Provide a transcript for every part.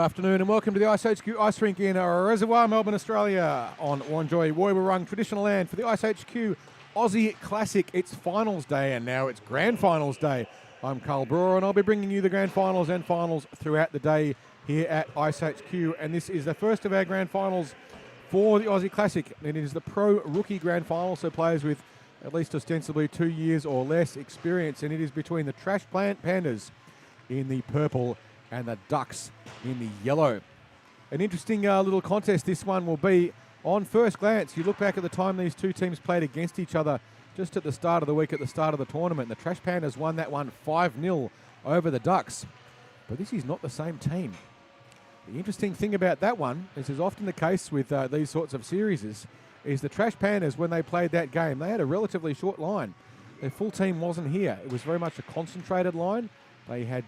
afternoon and welcome to the iceHQ ice rink in Reservoir, Melbourne, Australia on Wonjoy Woiwurrung traditional land for the iceHQ Aussie Classic. It's finals day and now it's grand finals day. I'm Carl Brewer and I'll be bringing you the grand finals and finals throughout the day here at iceHQ, and this is the first of our grand finals for the Aussie Classic. It is the pro rookie grand final, so players with at least ostensibly 2 years or less experience, and it is between the Trash Plant Pandas in the purple and the Ducks in the yellow. An interesting little contest this one will be. On first glance, you look back at the time these two teams played against each other just at the start of the week, at the start of the tournament. The Trash Pandas won that one 5-0 over the Ducks. But this is not the same team. The interesting thing about that one, as is often the case with these sorts of series, is the Trash Pandas, when they played that game, they had a relatively short line. Their full team wasn't here. It was very much a concentrated line. They had,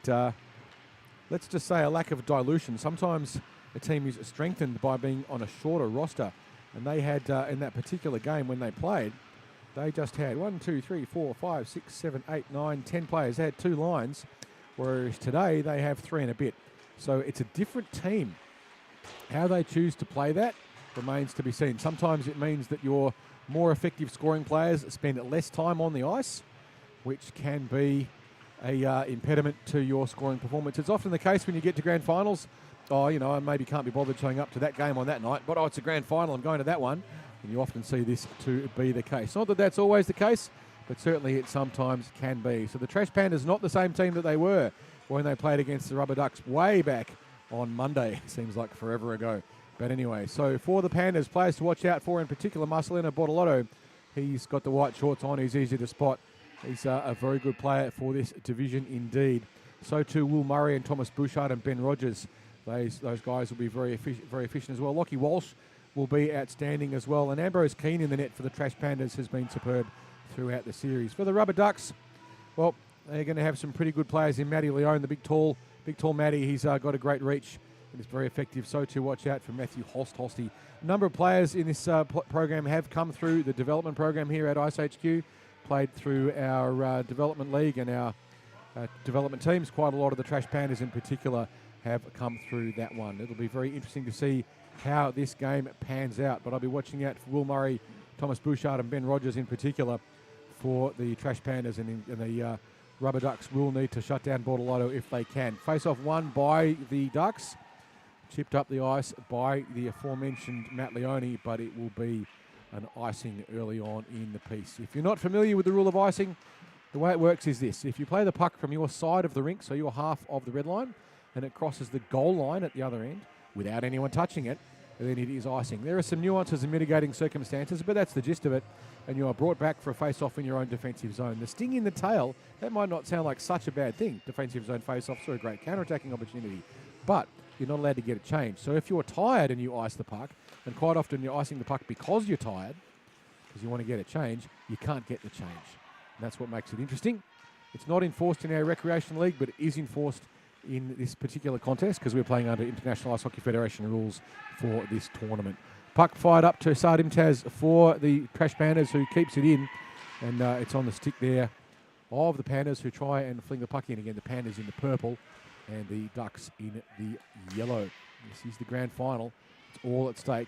let's just say, a lack of dilution. Sometimes a team is strengthened by being on a shorter roster. And they had, in that particular game when they played, they just had 1, 2, 3, 4, 5, 6, 7, 8, 9, 10 players. They had 2 lines, whereas today they have 3 and a bit. So it's a different team. How they choose to play that remains to be seen. Sometimes it means that your more effective scoring players spend less time on the ice, which can be a impediment to your scoring performance. It's often the case when you get to grand finals. Oh, you know, I maybe can't be bothered showing up to that game on that night, but it's a grand final, I'm going to that one. And you often see this to be the case. Not that that's always the case, but certainly it sometimes can be. So the Trash Pandas not the same team that they were when they played against the Rubber Ducks way back on Monday. Seems like forever ago. But anyway, so for the Pandas, players to watch out for in particular, Marcelino Bortolotto. He's got the white shorts on. He's easy to spot. He's a very good player for this division indeed. So too Will Murray and Thomas Bouchard and Ben Rogers. Those guys will be very efficient as well. Lockie Walsh will be outstanding as well. And Ambrose Keane in the net for the Trash Pandas has been superb throughout the series. For the Rubber Ducks, well, they're going to have some pretty good players in Matty Leone, the big tall Matty. He's got a great reach and is very effective. So too watch out for Matthew Hosty. A number of players in this program have come through the development program here at iceHQ, played through our development league and our development teams. Quite a lot of the Trash Pandas in particular have come through that one. It'll be very interesting to see how this game pans out, but I'll be watching out for Will Murray, Thomas Bouchard and Ben Rogers in particular for the Trash Pandas, and the Rubber Ducks will need to shut down Bortolotto if they can. Face-off won by the Ducks, chipped up the ice by the aforementioned Matt Leone, but it will be an icing early on in the piece. If you're not familiar with the rule of icing, the way it works is this. If you play the puck from your side of the rink, so your half of the red line, and it crosses the goal line at the other end without anyone touching it, then it is icing. There are some nuances and mitigating circumstances, but that's the gist of it, and you are brought back for a face-off in your own defensive zone. The sting in the tail, that might not sound like such a bad thing. Defensive zone face-offs are a great counter-attacking opportunity, but you're not allowed to get it changed. So if you're tired and you ice the puck, and quite often you're icing the puck because you're tired, because you want to get it changed, you can't get the change. And that's what makes it interesting. It's not enforced in our recreation league, but it is enforced in this particular contest because we're playing under International Ice Hockey Federation rules for this tournament. Puck fired up to Sadim Taz for the Trash Pandas, who keeps it in, and it's on the stick there of the Pandas, who try and fling the puck in again. The Pandas in the purple and the Ducks in the yellow. This is the grand final. It's all at stake.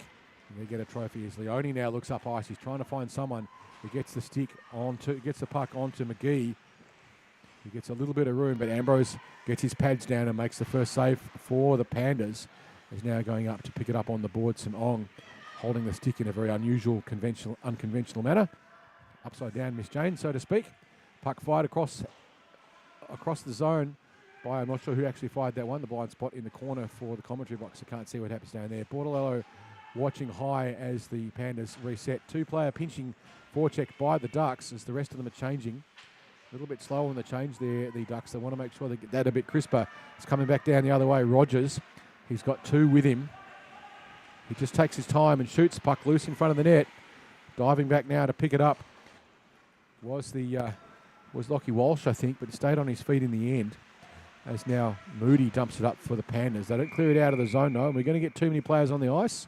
And they get a trophy as Leone now looks up ice. He's trying to find someone who gets the puck onto McGee. He gets a little bit of room, but Ambrose gets his pads down and makes the first save for the Pandas. He's now going up to pick it up on the board. St. Ong holding the stick in a very unusual, unconventional manner. Upside down Miss Jane, so to speak. Puck fired across the zone by, I'm not sure who actually fired that one, the blind spot in the corner for the commentary box. I can't see what happens down there. Bortolotto watching high as the Pandas reset. 2-player pinching forecheck by the Ducks as the rest of them are changing. A little bit slow on the change there, the Ducks. They want to make sure they get that a bit crisper. It's coming back down the other way. Rogers, he's got 2 with him. He just takes his time and shoots the puck loose in front of the net. Diving back now to pick it up was Lockie Walsh, I think, but he stayed on his feet in the end. As now Moody dumps it up for the Pandas. They don't clear it out of the zone, though, and we're going to get too many players on the ice.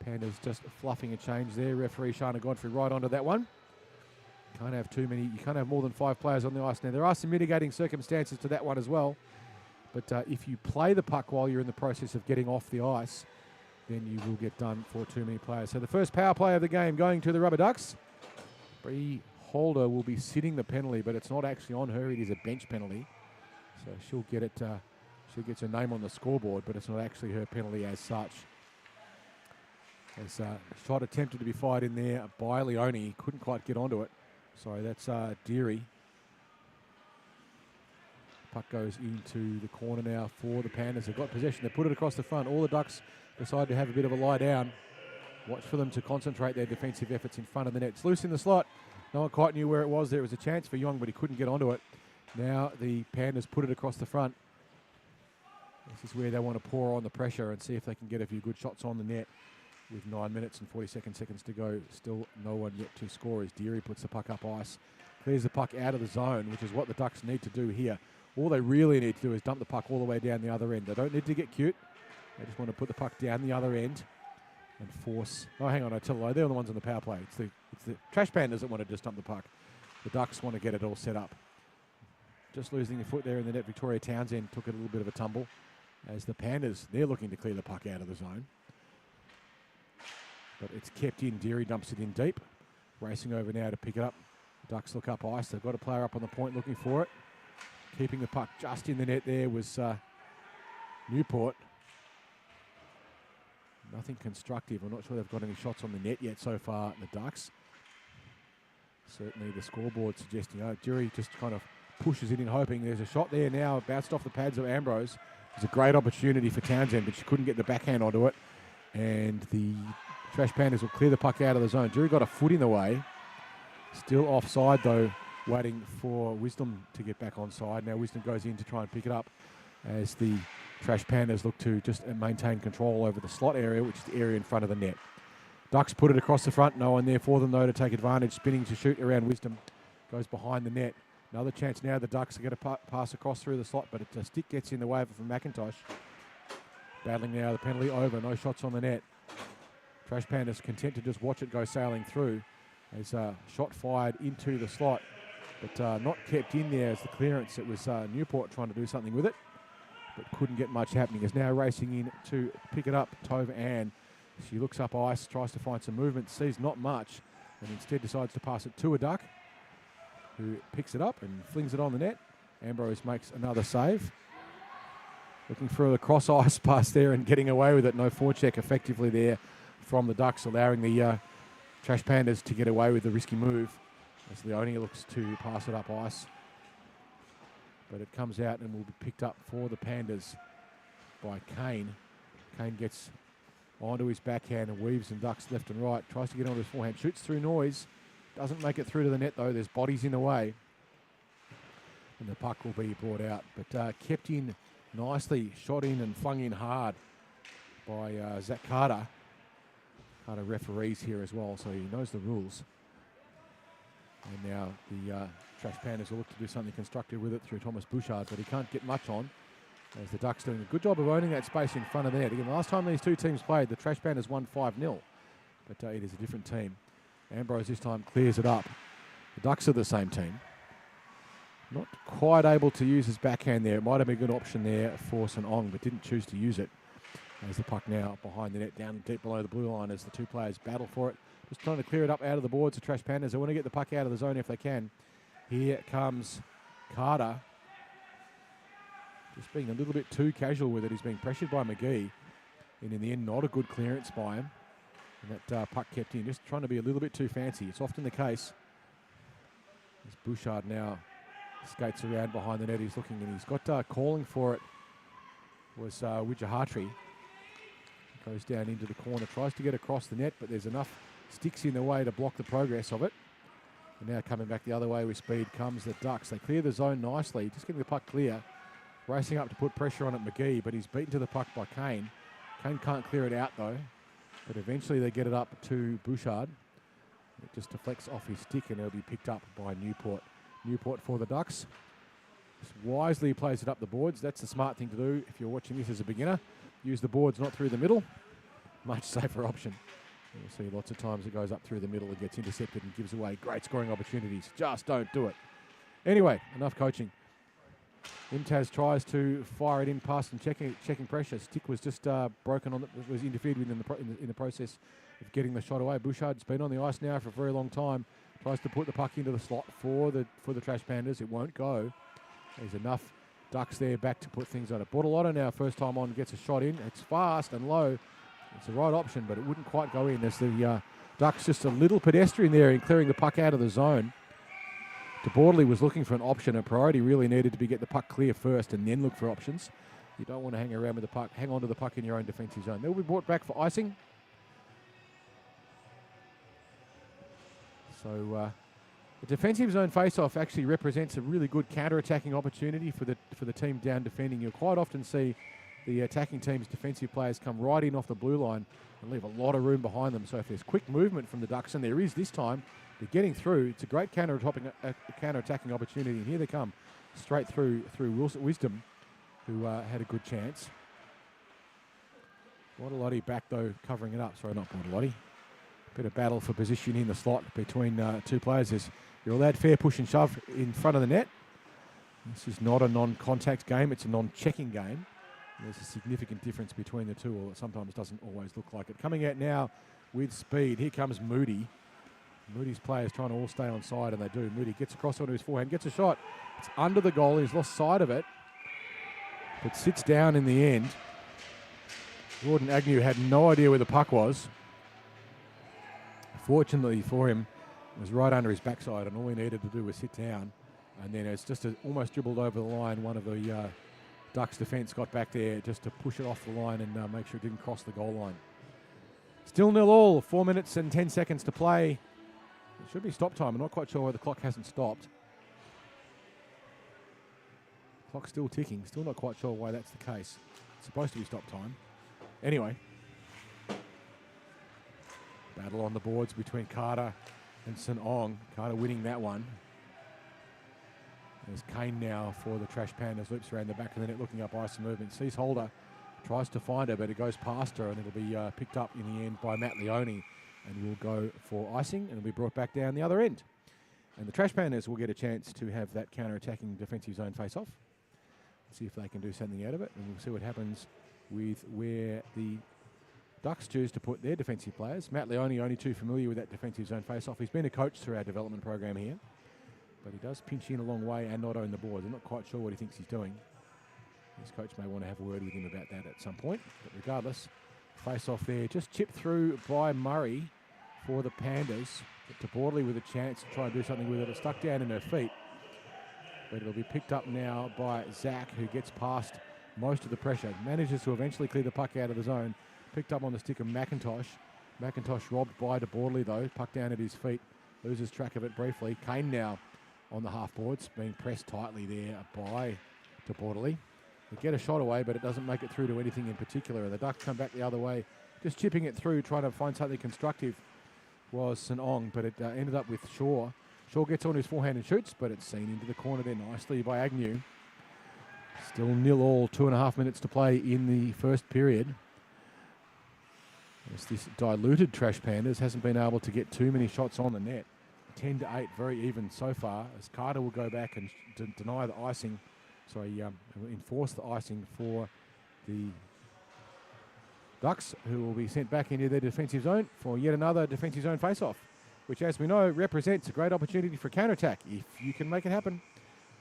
Pandas just fluffing a change there. Referee Shana Godfrey right onto that one. Can't have too many. You can't have more than 5 players on the ice now. There are some mitigating circumstances to that one as well. But if you play the puck while you're in the process of getting off the ice, then you will get done for too many players. So the first power play of the game going to the Rubber Ducks. Bree Holder will be sitting the penalty, but it's not actually on her. It is a bench penalty. So she'll get it. She gets her name on the scoreboard, but it's not actually her penalty as such. As shot attempted to be fired in there by Leone. Couldn't quite get onto it. Sorry, that's Deary. Puck goes into the corner now for the Pandas. They've got possession. They put it across the front. All the Ducks decide to have a bit of a lie down. Watch for them to concentrate their defensive efforts in front of the net. It's loose in the slot. No one quite knew where it was. There was a chance for Young, but he couldn't get onto it. Now the Pandas put it across the front. This is where they want to pour on the pressure and see if they can get a few good shots on the net. With 9 minutes and 42 seconds to go, still no one yet to score as Deary puts the puck up ice. Clears the puck out of the zone, which is what the Ducks need to do here. All they really need to do is dump the puck all the way down the other end. They don't need to get cute. They just want to put the puck down the other end and force... Oh, hang on, I tell you, they're the ones on the power play. It's the Trash Pandas that want to just dump the puck. The Ducks want to get it all set up. Just losing a foot there in the net. Victoria Townsend took it a little bit of a tumble as the Pandas, they're looking to clear the puck out of the zone. But it's kept in. Deary dumps it in deep. Racing over now to pick it up. The Ducks look up ice. They've got a player up on the point looking for it. Keeping the puck just in the net there was Newport. Nothing constructive. I'm not sure they've got any shots on the net yet so far, the Ducks. Certainly the scoreboard suggesting, Deary just kind of pushes it in, hoping there's a shot there now. Bounced off the pads of Ambrose. It's a great opportunity for Townsend, but she couldn't get the backhand onto it. And the Trash Pandas will clear the puck out of the zone. Deary got a foot in the way. Still offside though, waiting for Wisdom to get back onside. Now Wisdom goes in to try and pick it up as the Trash Pandas look to just maintain control over the slot area, which is the area in front of the net. Ducks put it across the front. No one there for them though to take advantage. Spinning to shoot around Wisdom. Goes behind the net. Another chance now. The Ducks are going to pass across through the slot, but a stick gets in the way of it from McIntosh. Battling now, the penalty over. No shots on the net. Trash Pandas content to just watch it go sailing through. As shot fired into the slot, but not kept in there as the clearance. It was Newport trying to do something with it, but couldn't get much happening. Is now racing in to pick it up. Tova Ann. She looks up ice, tries to find some movement, sees not much, and instead decides to pass it to a Duck, who picks it up and flings it on the net. Ambrose makes another save. Looking for the cross ice pass there and getting away with it. No forecheck effectively there from the Ducks, allowing the Trash Pandas to get away with the risky move as Leone looks to pass it up ice. But it comes out and will be picked up for the Pandas by Kane. Kane gets onto his backhand and weaves and ducks left and right. Tries to get onto his forehand. Shoots through noise. Doesn't make it through to the net though. There's bodies in the way. And the puck will be brought out. But kept in nicely. Shot in and flung in hard by Zach Carter. Carter referees here as well, so he knows the rules. And now the Trash Pandas will look to do something constructive with it through Thomas Bouchard, but he can't get much on. As the Ducks doing a good job of owning that space in front of the net. Again, the last time these two teams played, the Trash Pandas won 5-0. But it is a different team. Ambrose this time clears it up. The Ducks are the same team. Not quite able to use his backhand there. It might have been a good option there for St. Ong, but didn't choose to use it. As the puck now behind the net, down deep below the blue line as the two players battle for it. Just trying to clear it up out of the boards. The Trash Pandas, they want to get the puck out of the zone if they can. Here comes Carter. Just being a little bit too casual with it. He's being pressured by McGee. And in the end, not a good clearance by him. And that puck kept in. Just trying to be a little bit too fancy. It's often the case. As Bouchard now skates around behind the net. He's looking and he's got calling for it. Was Wijahatri. Goes down into the corner. Tries to get across the net, but there's enough sticks in the way to block the progress of it. And now coming back the other way with speed comes the Ducks. They clear the zone nicely. Just getting the puck clear. Racing up to put pressure on it, McGee, but he's beaten to the puck by Kane. Kane can't clear it out, though. But eventually they get it up to Bouchard. It just deflects off his stick, and it'll be picked up by Newport. Newport for the Ducks. Just wisely plays it up the boards. That's the smart thing to do if you're watching this as a beginner. Use the boards, not through the middle. Much safer option. You'll see lots of times it goes up through the middle and gets intercepted and gives away great scoring opportunities. Just don't do it. Anyway, enough coaching. Imtaz tries to fire it in past and checking pressure. Stick was just broken on. Was interfered with in the process of getting the shot away. Bouchard's been on the ice now for a very long time. Tries to put the puck into the slot for the Trash Pandas. It won't go. There's enough Ducks there back to put things on it. Bortolotti now, first time on, gets a shot in. It's fast and low. It's the right option, but it wouldn't quite go in. As the Ducks just a little pedestrian there in clearing the puck out of the zone. DeBortley was looking for an option. A priority really needed to be get the puck clear first and then look for options. You don't want to hang around with the puck. Hang on to the puck in your own defensive zone. They'll be brought back for icing. So the defensive zone face-off actually represents a really good counter-attacking opportunity for the team down defending. You'll quite often see the attacking team's defensive players come right in off the blue line and leave a lot of room behind them. So if there's quick movement from the Ducks, and there is this time, they're getting through. It's a great counter-attacking opportunity, and here they come straight through Wisdom, who had a good chance. Bortolotti back though, covering it up. Sorry, not Bortolotti. Bit of battle for position in the slot between two players. You're allowed fair push and shove in front of the net. This is not a non-contact game, it's a non-checking game. There's a significant difference between the two, or it sometimes doesn't always look like it. Coming out now with speed, here comes Moody. Moody's players trying to all stay on side, and they do. Moody gets across onto his forehand, gets a shot. It's under the goal, he's lost sight of it, but sits down in the end. Gordon Agnew had no idea where the puck was. Fortunately for him, it was right under his backside, and all he needed to do was sit down. And then it's just almost dribbled over the line. One of the Ducks defence got back there just to push it off the line and make sure it didn't cross the goal line. Still 0-0, 4 minutes and 10 seconds to play. It should be stop time. I'm not quite sure why the clock hasn't stopped. Clock's still ticking. Still not quite sure why that's the case. It's supposed to be stop time. Anyway. Battle on the boards between Carter and St. Ong. Carter winning that one. There's Kane now for the Trash Pandas. Loops around the back of the net looking up ice and movement. Sees Holder. Tries to find her, but it goes past her, and it'll be picked up in the end by Matt Leone. And will go for icing, and it'll be brought back down the other end. And the Trash Pandas will get a chance to have that counter-attacking defensive zone face-off. See if they can do something out of it, and we'll see what happens with where the Ducks choose to put their defensive players. Matt Leone, only too familiar with that defensive zone face-off. He's been a coach through our development program here, but he does pinch in a long way and not own the boards. I'm not quite sure what he thinks he's doing. His coach may want to have a word with him about that at some point, but regardless, face-off there. Just chipped through by Murray for the Pandas. To Bortley with a chance to try and do something with it. It's stuck down in her feet, but it'll be picked up now by Zach, who gets past most of the pressure. Manages to eventually clear the puck out of the zone. Picked up on the stick of McIntosh. McIntosh robbed by DeBortley though. Puck down at his feet. Loses track of it briefly. Kane now on the half boards, being pressed tightly there by DeBortley. They get a shot away, but it doesn't make it through to anything in particular. And the Ducks come back the other way, just chipping it through, trying to find something constructive. Was St. Ong, but it ended up with Shaw. Shaw gets on his forehand and shoots, but it's seen into the corner there nicely by Agnew. Still 0-0, 2.5 minutes to play in the first period. As this diluted Trash Pandas hasn't been able to get too many shots on the net. 10-8, very even so far, as Carter will go back and deny the icing. Sorry, enforce the icing for the Ducks, who will be sent back into their defensive zone for yet another defensive zone face-off, which, as we know, represents a great opportunity for counter-attack if you can make it happen,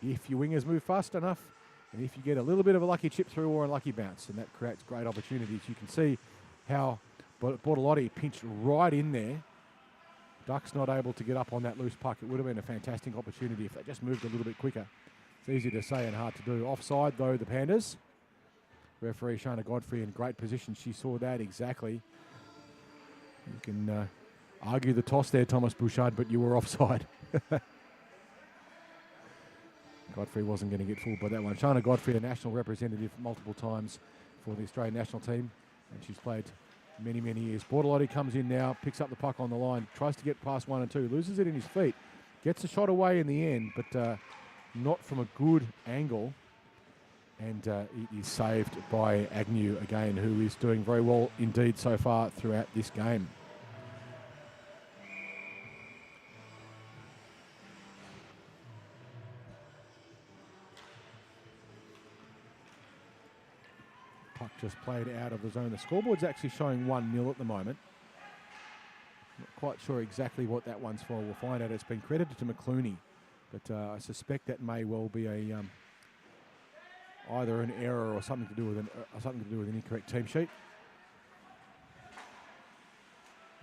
if your wingers move fast enough, and if you get a little bit of a lucky chip through or a lucky bounce, and that creates great opportunities. You can see how Bortolotti pinched right in there. Ducks not able to get up on that loose puck. It would have been a fantastic opportunity if they just moved a little bit quicker. It's easy to say and hard to do. Offside, though, the Pandas. Referee Shana Godfrey in great position. She saw that exactly. You can argue the toss there, Thomas Bouchard, but you were offside. Godfrey wasn't going to get fooled by that one. Shana Godfrey, a national representative multiple times for the Australian national team, and she's played many, many years. Bortolotti comes in now, picks up the puck on the line, tries to get past 1 and 2, loses it in his feet, gets a shot away in the end, but not from a good angle. And it is saved by Agnew again, who is doing very well indeed so far throughout this game. puck just played out of the zone. The scoreboard's actually showing 1-0 at the moment. Not quite sure exactly what that one's for. We'll find out. It's been credited to McClooney, but I suspect that may well be a either an error or something to do with an incorrect team sheet.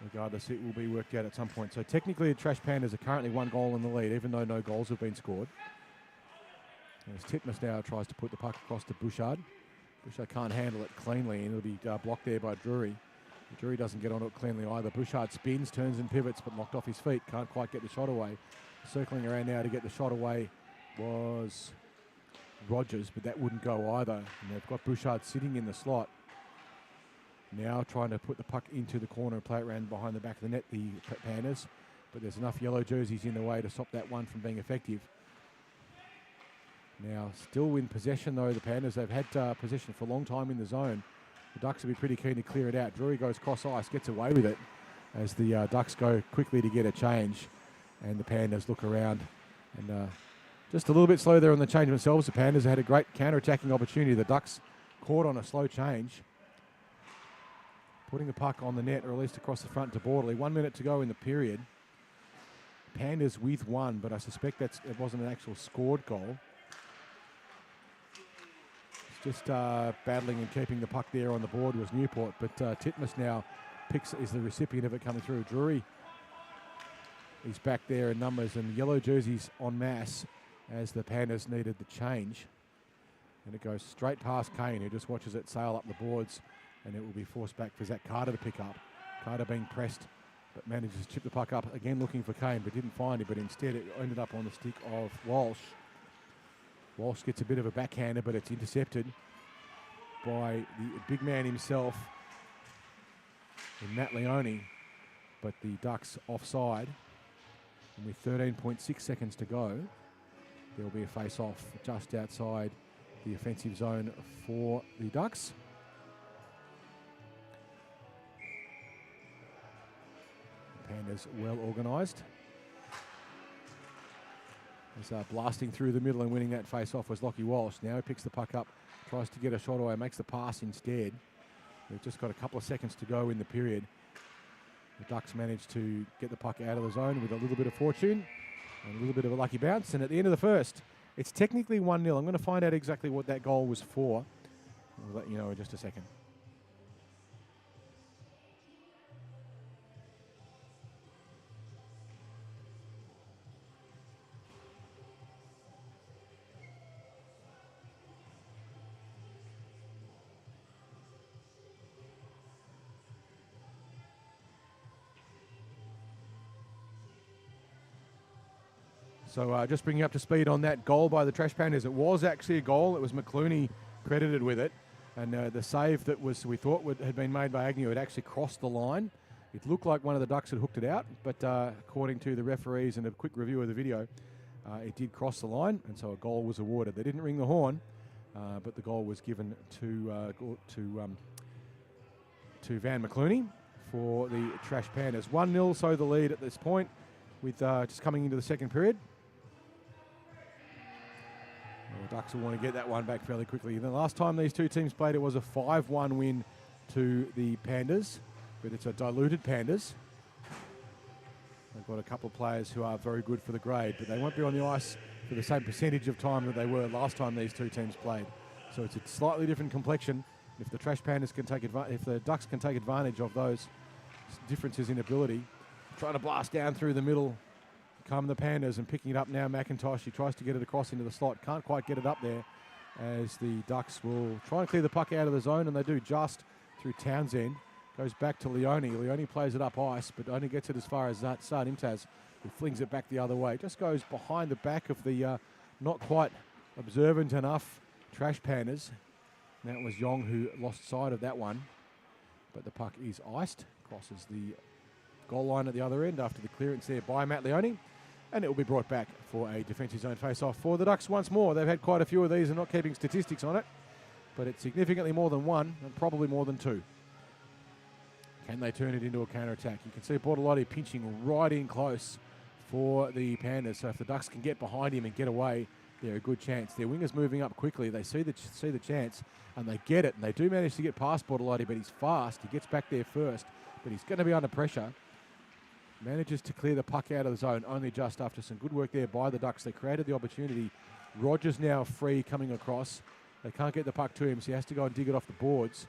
Regardless, it will be worked out at some point. So technically, the Trash Pandas are currently 1 goal in the lead, even though no goals have been scored. As Titmus now tries to put the puck across to Bouchard. Bouchard can't handle it cleanly, and it'll be blocked there by Drury. Drury doesn't get on it cleanly either. Bouchard spins, turns and pivots, but knocked off his feet. Can't quite get the shot away. Circling around now to get the shot away was Rogers, but that wouldn't go either. And they've got Bouchard sitting in the slot. Now trying to put the puck into the corner and play it around behind the back of the net, the Pandas. But there's enough yellow jerseys in the way to stop that one from being effective. Now still in possession though, the Pandas. They've had possession for a long time in the zone. The Ducks will be pretty keen to clear it out. Drury goes cross ice, gets away with it as the Ducks go quickly to get a change. And the Pandas look around and just a little bit slow there on the change themselves. The Pandas had a great counter-attacking opportunity. The Ducks caught on a slow change. Putting the puck on the net, released across the front to Borderley. 1 minute to go in the period. Pandas with 1, but I suspect it wasn't an actual scored goal. It's just battling and keeping the puck there on the board was Newport, but Titmus now is the recipient of it coming through. Drury is back there in numbers, and yellow jerseys en masse as the Pandas needed the change. And it goes straight past Kane, who just watches it sail up the boards, and it will be forced back for Zach Carter to pick up. Carter being pressed, but manages to chip the puck up, again looking for Kane, but didn't find him, but instead it ended up on the stick of Walsh. Walsh gets a bit of a backhander, but it's intercepted by the big man himself, in Matt Leone, but the Ducks offside. And with 13.6 seconds to go, there will be a face-off just outside the offensive zone for the Ducks. Pandas well organised. As blasting through the middle and winning that face-off was Lockie Walsh. Now he picks the puck up, tries to get a shot away, makes the pass instead. They've just got a couple of seconds to go in the period. The Ducks managed to get the puck out of the zone with a little bit of fortune and a little bit of a lucky bounce. And at the end of the first, it's technically 1-0. I'm going to find out exactly what that goal was for. We'll let you know in just a second. So just bringing you up to speed on that goal by the Trash Pandas. It was actually a goal. It was McClooney credited with it. And the save that we thought had been made by Agnew had actually crossed the line. It looked like one of the Ducks had hooked it out, but according to the referees and a quick review of the video, it did cross the line, and so a goal was awarded. They didn't ring the horn, but the goal was given to Van McClooney for the Trash Pandas. 1-0, so the lead at this point, with just coming into the second period. The Ducks will want to get that one back fairly quickly. The last time these two teams played, it was a 5-1 win to the Pandas, but it's a diluted Pandas. They've got a couple of players who are very good for the grade, but they won't be on the ice for the same percentage of time that they were last time these two teams played. So it's a slightly different complexion. If the Trash Pandas can take if the Ducks can take advantage of those differences in ability, trying to blast down through the middle. Come the Pandas, and picking it up now, McIntosh. He tries to get it across into the slot. Can't quite get it up there, as the Ducks will try and clear the puck out of the zone, and they do just through Townsend. Goes back to Leone. Leone plays it up ice, but only gets it as far as Saad Imtaz, who flings it back the other way. Just goes behind the back of the not quite observant enough Trash Pandas. And that was Yong who lost sight of that one. But the puck is iced. Crosses the goal line at the other end after the clearance there by Matt Leone. And it will be brought back for a defensive zone face-off for the Ducks once more. They've had quite a few of these and not keeping statistics on it, but it's significantly more than one and probably more than two. Can they turn it into a counter-attack? You can see Bortolotti pinching right in close for the Pandas. So if the Ducks can get behind him and get away, a good chance. Their winger's moving up quickly. They see the chance, and they get it. And they do manage to get past Bortolotti, but he's fast. He gets back there first, but he's going to be under pressure. Manages to clear the puck out of the zone only just after some good work there by the Ducks. They created the opportunity. Rogers now free coming across. They can't get the puck to him, so he has to go and dig it off the boards.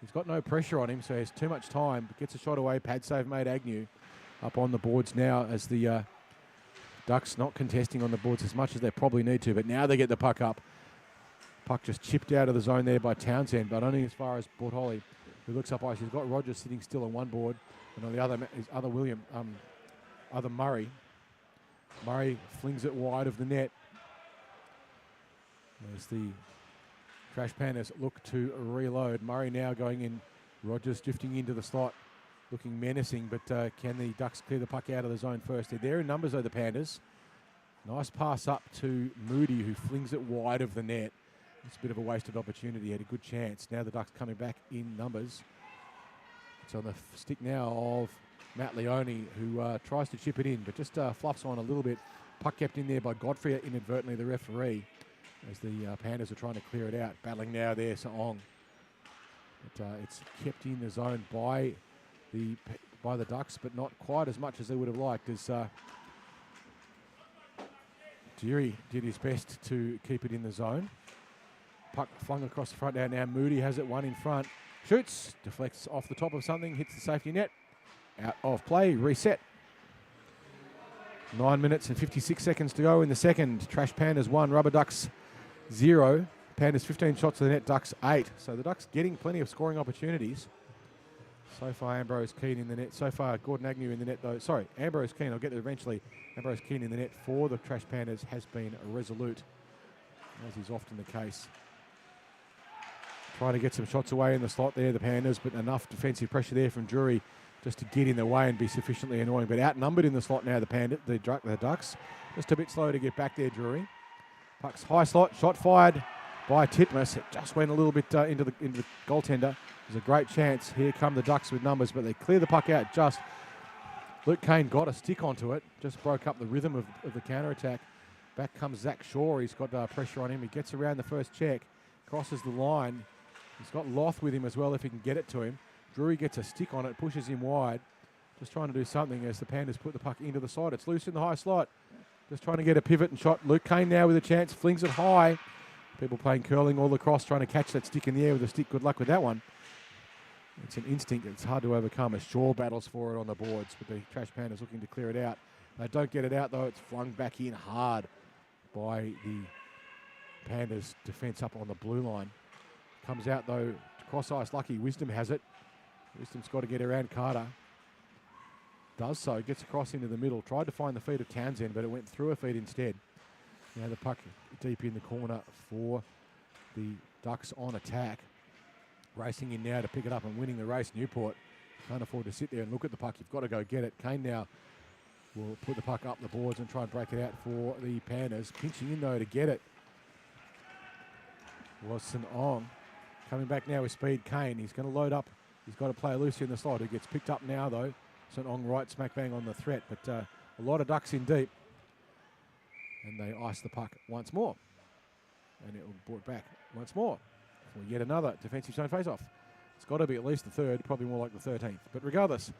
He's got no pressure on him, so he has too much time. But gets a shot away. Pad save made. Agnew up on the boards now as the Ducks not contesting on the boards as much as they probably need to. But now they get the puck up. Puck just chipped out of the zone there by Townsend, but only as far as Bortoli, who looks up ice. He's got Rogers sitting still on one board, and on the other is other Murray. Murray flings it wide of the net. As the Trash Pandas look to reload. Murray now going in. Rogers drifting into the slot, looking menacing, but can the Ducks clear the puck out of the zone first? They're there in numbers, though, the Pandas. Nice pass up to Moody, who flings it wide of the net. It's a bit of a wasted opportunity. He had a good chance. Now the Ducks coming back in numbers. It's on the stick now of Matt Leone, who tries to chip it in, but just fluffs on a little bit. Puck kept in there by Godfrey, inadvertently, the referee, as the Pandas are trying to clear it out. Battling now there, Saong. But it's kept in the zone by the Ducks, but not quite as much as they would have liked, as Deary did his best to keep it in the zone. Puck flung across the front now. Moody has it, one in front. Shoots, deflects off the top of something, hits the safety net. Out of play, reset. 9 minutes and 56 seconds to go in the second. Trash Pandas 1, Rubber Ducks 0. Pandas 15 shots to the net, Ducks 8. So the Ducks getting plenty of scoring opportunities. So far, Ambrose Keane in the net. So far, Gordon Agnew in the net, though. Sorry, Ambrose Keane, I'll get there eventually. Ambrose Keane in the net for the Trash Pandas has been resolute, as is often the case. Trying to get some shots away in the slot there, the Pandas, but enough defensive pressure there from Drury just to get in the way and be sufficiently annoying. But outnumbered in the slot now, the Ducks. Just a bit slow to get back there, Drury. Puck's high slot, shot fired by Titmus. It just went a little bit into the goaltender. It was a great chance. Here come the Ducks with numbers, but they clear the puck out just. Luke Kane got a stick onto it, just broke up the rhythm of the counter-attack. Back comes Zach Shaw. He's got pressure on him. He gets around the first check, crosses the line. He's got Loth with him as well if he can get it to him. Drury gets a stick on it, pushes him wide. Just trying to do something as the Pandas put the puck into the side. It's loose in the high slot. Just trying to get a pivot and shot. Luke Kane now with a chance, flings it high. People playing curling all across, trying to catch that stick in the air with a stick. Good luck with that one. It's an instinct that's hard to overcome as Shaw battles for it on the boards, but the Trash Pandas looking to clear it out. They don't get it out, though. It's flung back in hard by the Pandas defence up on the blue line. Comes out, though, cross ice. Lucky Wisdom has it. Wisdom's got to get around Carter. Does so, gets across into the middle. Tried to find the feet of Townsend, but it went through her feet instead. Now the puck deep in the corner for the Ducks on attack. Racing in now to pick it up and winning the race. Newport can't afford to sit there and look at the puck. You've got to go get it. Kane now will put the puck up the boards and try and break it out for the Pandas. Pinching in, though, to get it was St. Ong. Coming back now with speed, Kane. He's going to load up. He's got to play Lucy in the slot, who gets picked up now, though. St. Ong right smack bang on the threat, but a lot of Ducks in deep. And they ice the puck once more. And it will be brought back once more for yet another defensive zone face-off. It's got to be at least the third, probably more like the 13th. But regardless,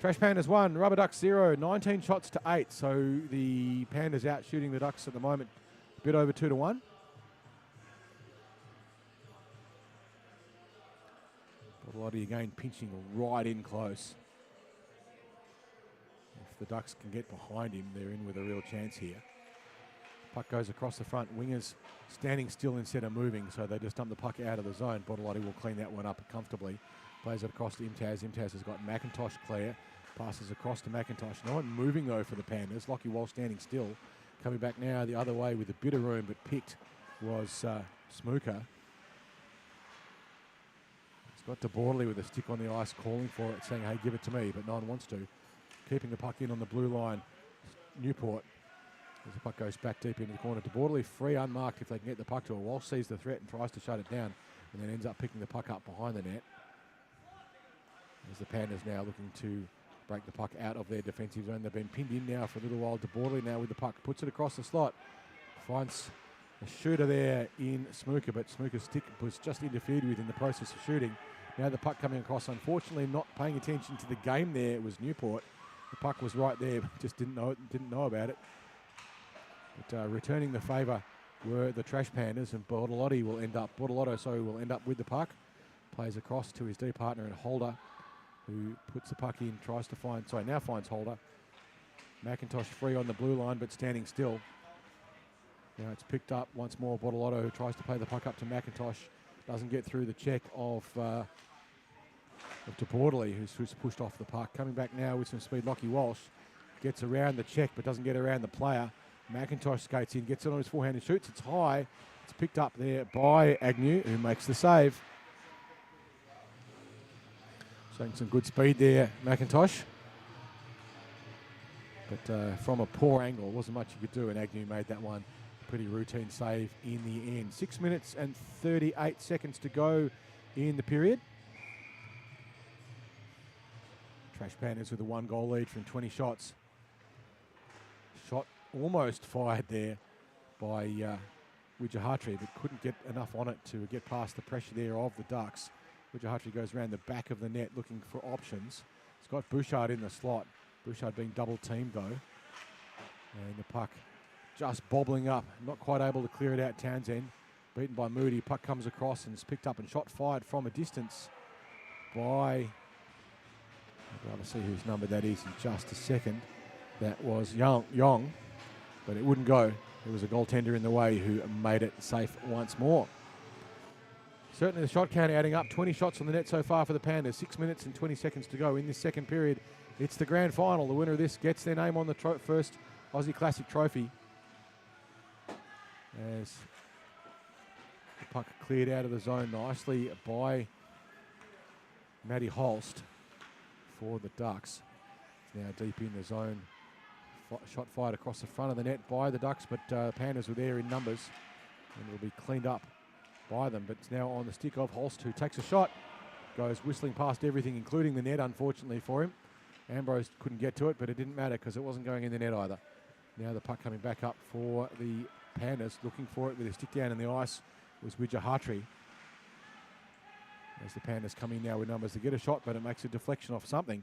Trash Pandas 1, Rubber Ducks 0, 19 shots to 8. So the Pandas out shooting the Ducks at the moment, a bit over 2-1. Lottie again pinching right in close. If the Ducks can get behind him, they're in with a real chance here. Puck goes across the front. Wingers standing still instead of moving, so they just dump the puck out of the zone. Bortolotti will clean that one up comfortably. Plays it across to Imtaz. Imtaz has got McIntosh clear. Passes across to McIntosh. No one moving, though, for the Pandas. Lockie Wall standing still. Coming back now the other way with a bit of room, but picked was Smooker. Got to Borley with a stick on the ice, calling for it, saying, hey, give it to me, but no one wants to. Keeping the puck in on the blue line, Newport. As the puck goes back deep into the corner to Borley, free, unmarked if they can get the puck to her. Walsh sees the threat and tries to shut it down, and then ends up picking the puck up behind the net. As the Pandas now looking to break the puck out of their defensive zone. They've been pinned in now for a little while. To Borley now with the puck, puts it across the slot. Finds a shooter there in Smooker, but Smooker's stick was just interfered with in the process of shooting. Now the puck coming across, unfortunately not paying attention to the game there. It was Newport. The puck was right there, just didn't know about it. But returning the favour were the Trash Pandas, and Bortolotti will end up with the puck. Plays across to his D partner and Holder, who puts the puck in, now finds Holder. McIntosh free on the blue line, but standing still. Now it's picked up once more. Bortolotto tries to play the puck up to McIntosh. Doesn't get through the check of DeBortley, who's pushed off the puck. Coming back now with some speed, Lockie Walsh gets around the check, but doesn't get around the player. McIntosh skates in, gets it on his forehand and shoots. It's high. It's picked up there by Agnew, who makes the save. Showing some good speed there, McIntosh. But from a poor angle, wasn't much you could do, and Agnew made that one. Pretty routine save in the end. 6 minutes and 38 seconds to go in the period. Trash Pandas with a 1-goal lead from 20 shots. Shot almost fired there by Wijahatri, but couldn't get enough on it to get past the pressure there of the Ducks. Wijahatri goes around the back of the net looking for options. He's got Bouchard in the slot. Bouchard being double teamed though. And the puck just bobbling up, not quite able to clear it out. Townsend beaten by Moody. Puck comes across and is picked up and shot fired from a distance by, I'd rather see whose number that is in just a second. That was Yong, but it wouldn't go. There was a goaltender in the way who made it safe once more. Certainly the shot count adding up. 20 shots on the net so far for the Pandas. 6 minutes and 20 seconds to go in this second period. It's the grand final. The winner of this gets their name on the first Aussie Classic trophy. As the puck cleared out of the zone nicely by Matty Holst for the Ducks. It's now deep in the zone. Shot fired across the front of the net by the Ducks, but Pandas were there in numbers and will be cleaned up by them. But it's now on the stick of Holst, who takes a shot, goes whistling past everything, including the net, unfortunately for him. Ambrose couldn't get to it, but it didn't matter because it wasn't going in the net either. Now the puck coming back up for the Pandas, looking for it with his stick down in the ice was Wijahatri. As the Pandas come in now with numbers to get a shot, but it makes a deflection off something.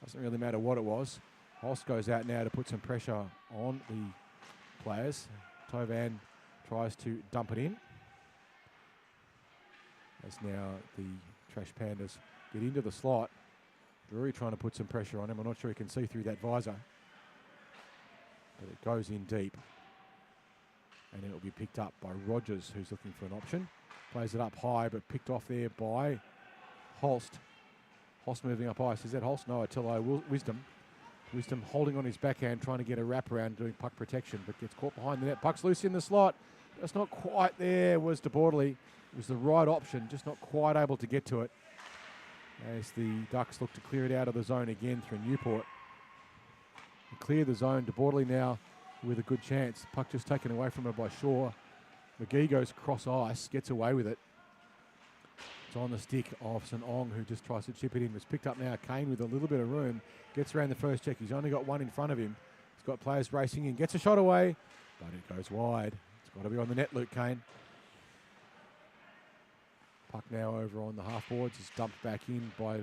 Doesn't really matter what it was. Holst goes out now to put some pressure on the players. Tovan tries to dump it in. As now the Trash Pandas get into the slot. Drury trying to put some pressure on him. I'm not sure he can see through that visor. But it goes in deep. And it will be picked up by Rogers, who's looking for an option. Plays it up high, but picked off there by Holst. Holst moving up ice. Is that Holst? No, I tell I Wisdom. Wisdom holding on his backhand, trying to get a wraparound, doing puck protection, but gets caught behind the net. Puck's loose in the slot. Just not quite there was DeBortley. It was the right option, just not quite able to get to it. As the Ducks look to clear it out of the zone again through Newport. Clear the zone. DeBortley now with a good chance. Puck just taken away from her by Shaw. McGee goes cross ice, gets away with it. It's on the stick of St. Ong, who just tries to chip it in. It's picked up now. Kane with a little bit of room. Gets around the first check. He's only got one in front of him. He's got players racing in. Gets a shot away, but it goes wide. It's got to be on the net, Luke Kane. Puck now over on the half boards. It's dumped back in by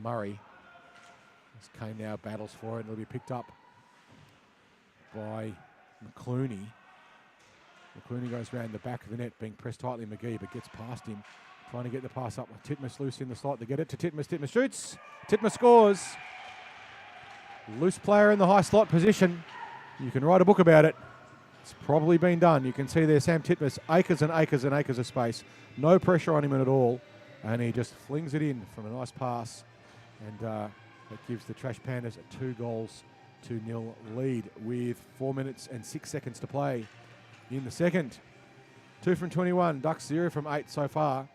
Murray. As Kane now battles for it. It'll be picked up by McClooney. McClooney goes around the back of the net, being pressed tightly McGee, but gets past him. Trying to get the pass up. Titmus loose in the slot. They get it to Titmus. Titmus shoots. Titmus scores. Loose player in the high slot position. You can write a book about it. It's probably been done. You can see there Sam Titmus, acres and acres and acres of space. No pressure on him at all. And he just flings it in from a nice pass. And that gives the Trash Pandas a 2-0 lead with 4 minutes and 6 seconds to play in the second. 2 from 21. Ducks 0 from 8 so far.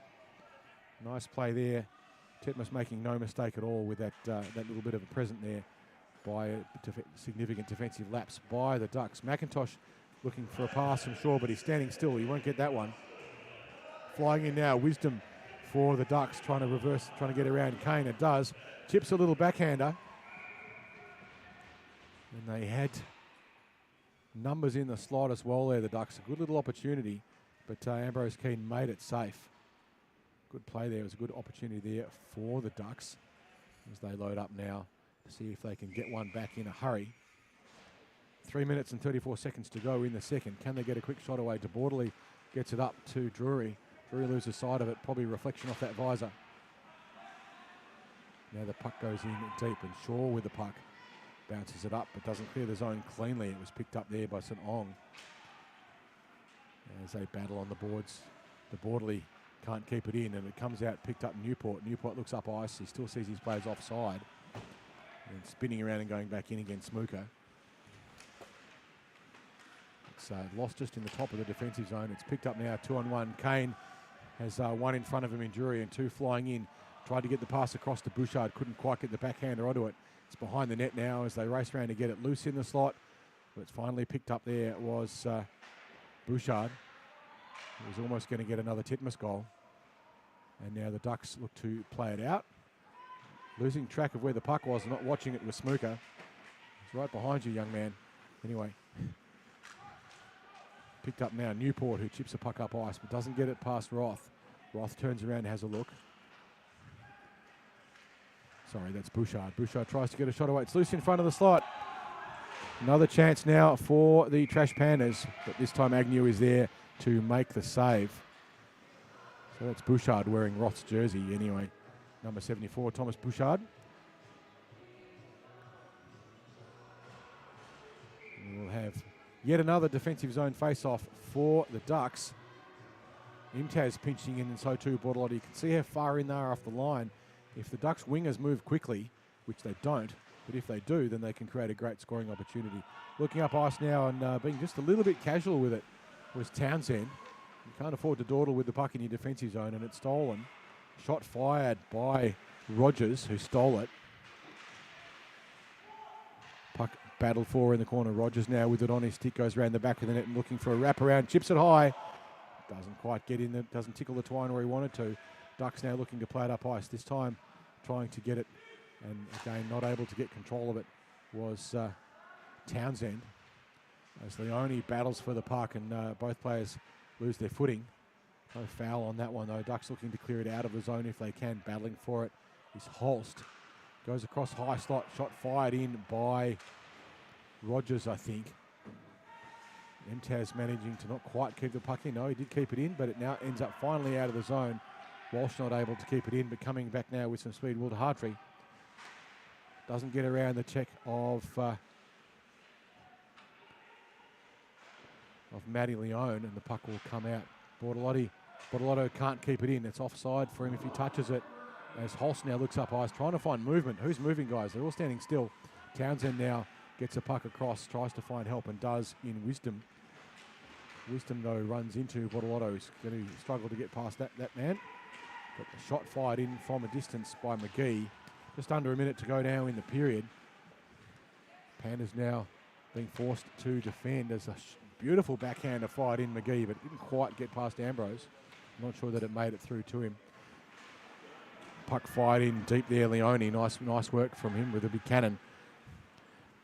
Nice play there. Titmus making no mistake at all with that little bit of a present there by a significant defensive lapse by the Ducks. McIntosh looking for a pass from Shaw, but he's standing still. He won't get that one. Flying in now, Wisdom for the Ducks, trying to reverse, trying to get around Kane. It does. Chips a little backhander. And they had numbers in the slot as well there, the Ducks. A good little opportunity, but Ambrose Keane made it safe. Good play there. It was a good opportunity there for the Ducks as they load up now to see if they can get one back in a hurry. 3 minutes and 34 seconds to go in the second. Can they get a quick shot away to Borderley? Gets it up to Drury. Drury loses sight of it, probably a reflection off that visor. Now the puck goes in deep, and Shaw with the puck bounces it up but doesn't clear the zone cleanly. It was picked up there by St Ong as they battle on the boards. The Borderley can't keep it in, and it comes out picked up Newport. Newport looks up ice. He still sees his players offside and spinning around and going back in again. Smooker. It's lost just in the top of the defensive zone. It's picked up now 2-on-1. Kane has one in front of him in Drury and two flying in. Tried to get the pass across to Bouchard. Couldn't quite get the backhander onto it. It's behind the net now as they race around to get it loose in the slot. But it's finally picked up there. It was Bouchard. He was almost going to get another Titmus goal. And now the Ducks look to play it out. Losing track of where the puck was, not watching it with Smooker. It's right behind you, young man. Anyway. Picked up now Newport, who chips the puck up ice but doesn't get it past Roth. Roth turns around and has a look. Sorry, that's Bouchard. Bouchard tries to get a shot away. It's loose in front of the slot. Another chance now for the Trash Pandas, but this time Agnew is there to make the save. So that's Bouchard wearing Roth's jersey anyway. Number 74, Thomas Bouchard. And we'll have yet another defensive zone face-off for the Ducks. Imtaz pinching in, and so too Bordelot. You can see how far in they are off the line. If the Ducks wingers move quickly, which they don't, but if they do, then they can create a great scoring opportunity. Looking up ice now and being just a little bit casual with it was Townsend. You can't afford to dawdle with the puck in your defensive zone, and it's stolen. Shot fired by Rogers, who stole it. Puck battled for in the corner. Rogers now with it on his stick, goes around the back of the net and looking for a wraparound. Chips it high. Doesn't quite get in there, doesn't tickle the twine where he wanted to. Ducks now looking to play it up ice. This time trying to get it, and again not able to get control of it was Townsend. As Leone battles for the puck, and both players lose their footing. No foul on that one though. Ducks looking to clear it out of the zone if they can. Battling for it is Holst. Goes across high slot. Shot fired in by Rogers, I think. Imtaz managing to not quite keep the puck in. No, he did keep it in, but it now ends up finally out of the zone. Walsh not able to keep it in, but coming back now with some speed. Will Hartree doesn't get around the check of Matty Leone, and the puck will come out. Bordelotto can't keep it in. It's offside for him if he touches it. As Holst now looks up ice, trying to find movement. Who's moving, guys? They're all standing still. Townsend now gets a puck across, tries to find help, and does in Wisdom. Wisdom, though, runs into Bordelotto. He's going to struggle to get past that man. But the shot fired in from a distance by McGee. Just under a minute to go now in the period. Pandas now being forced to defend as a beautiful backhander fired in McGee, but it didn't quite get past Ambrose. I'm not sure that it made it through to him. Puck fired in deep there, Leone. Nice work from him with a big cannon.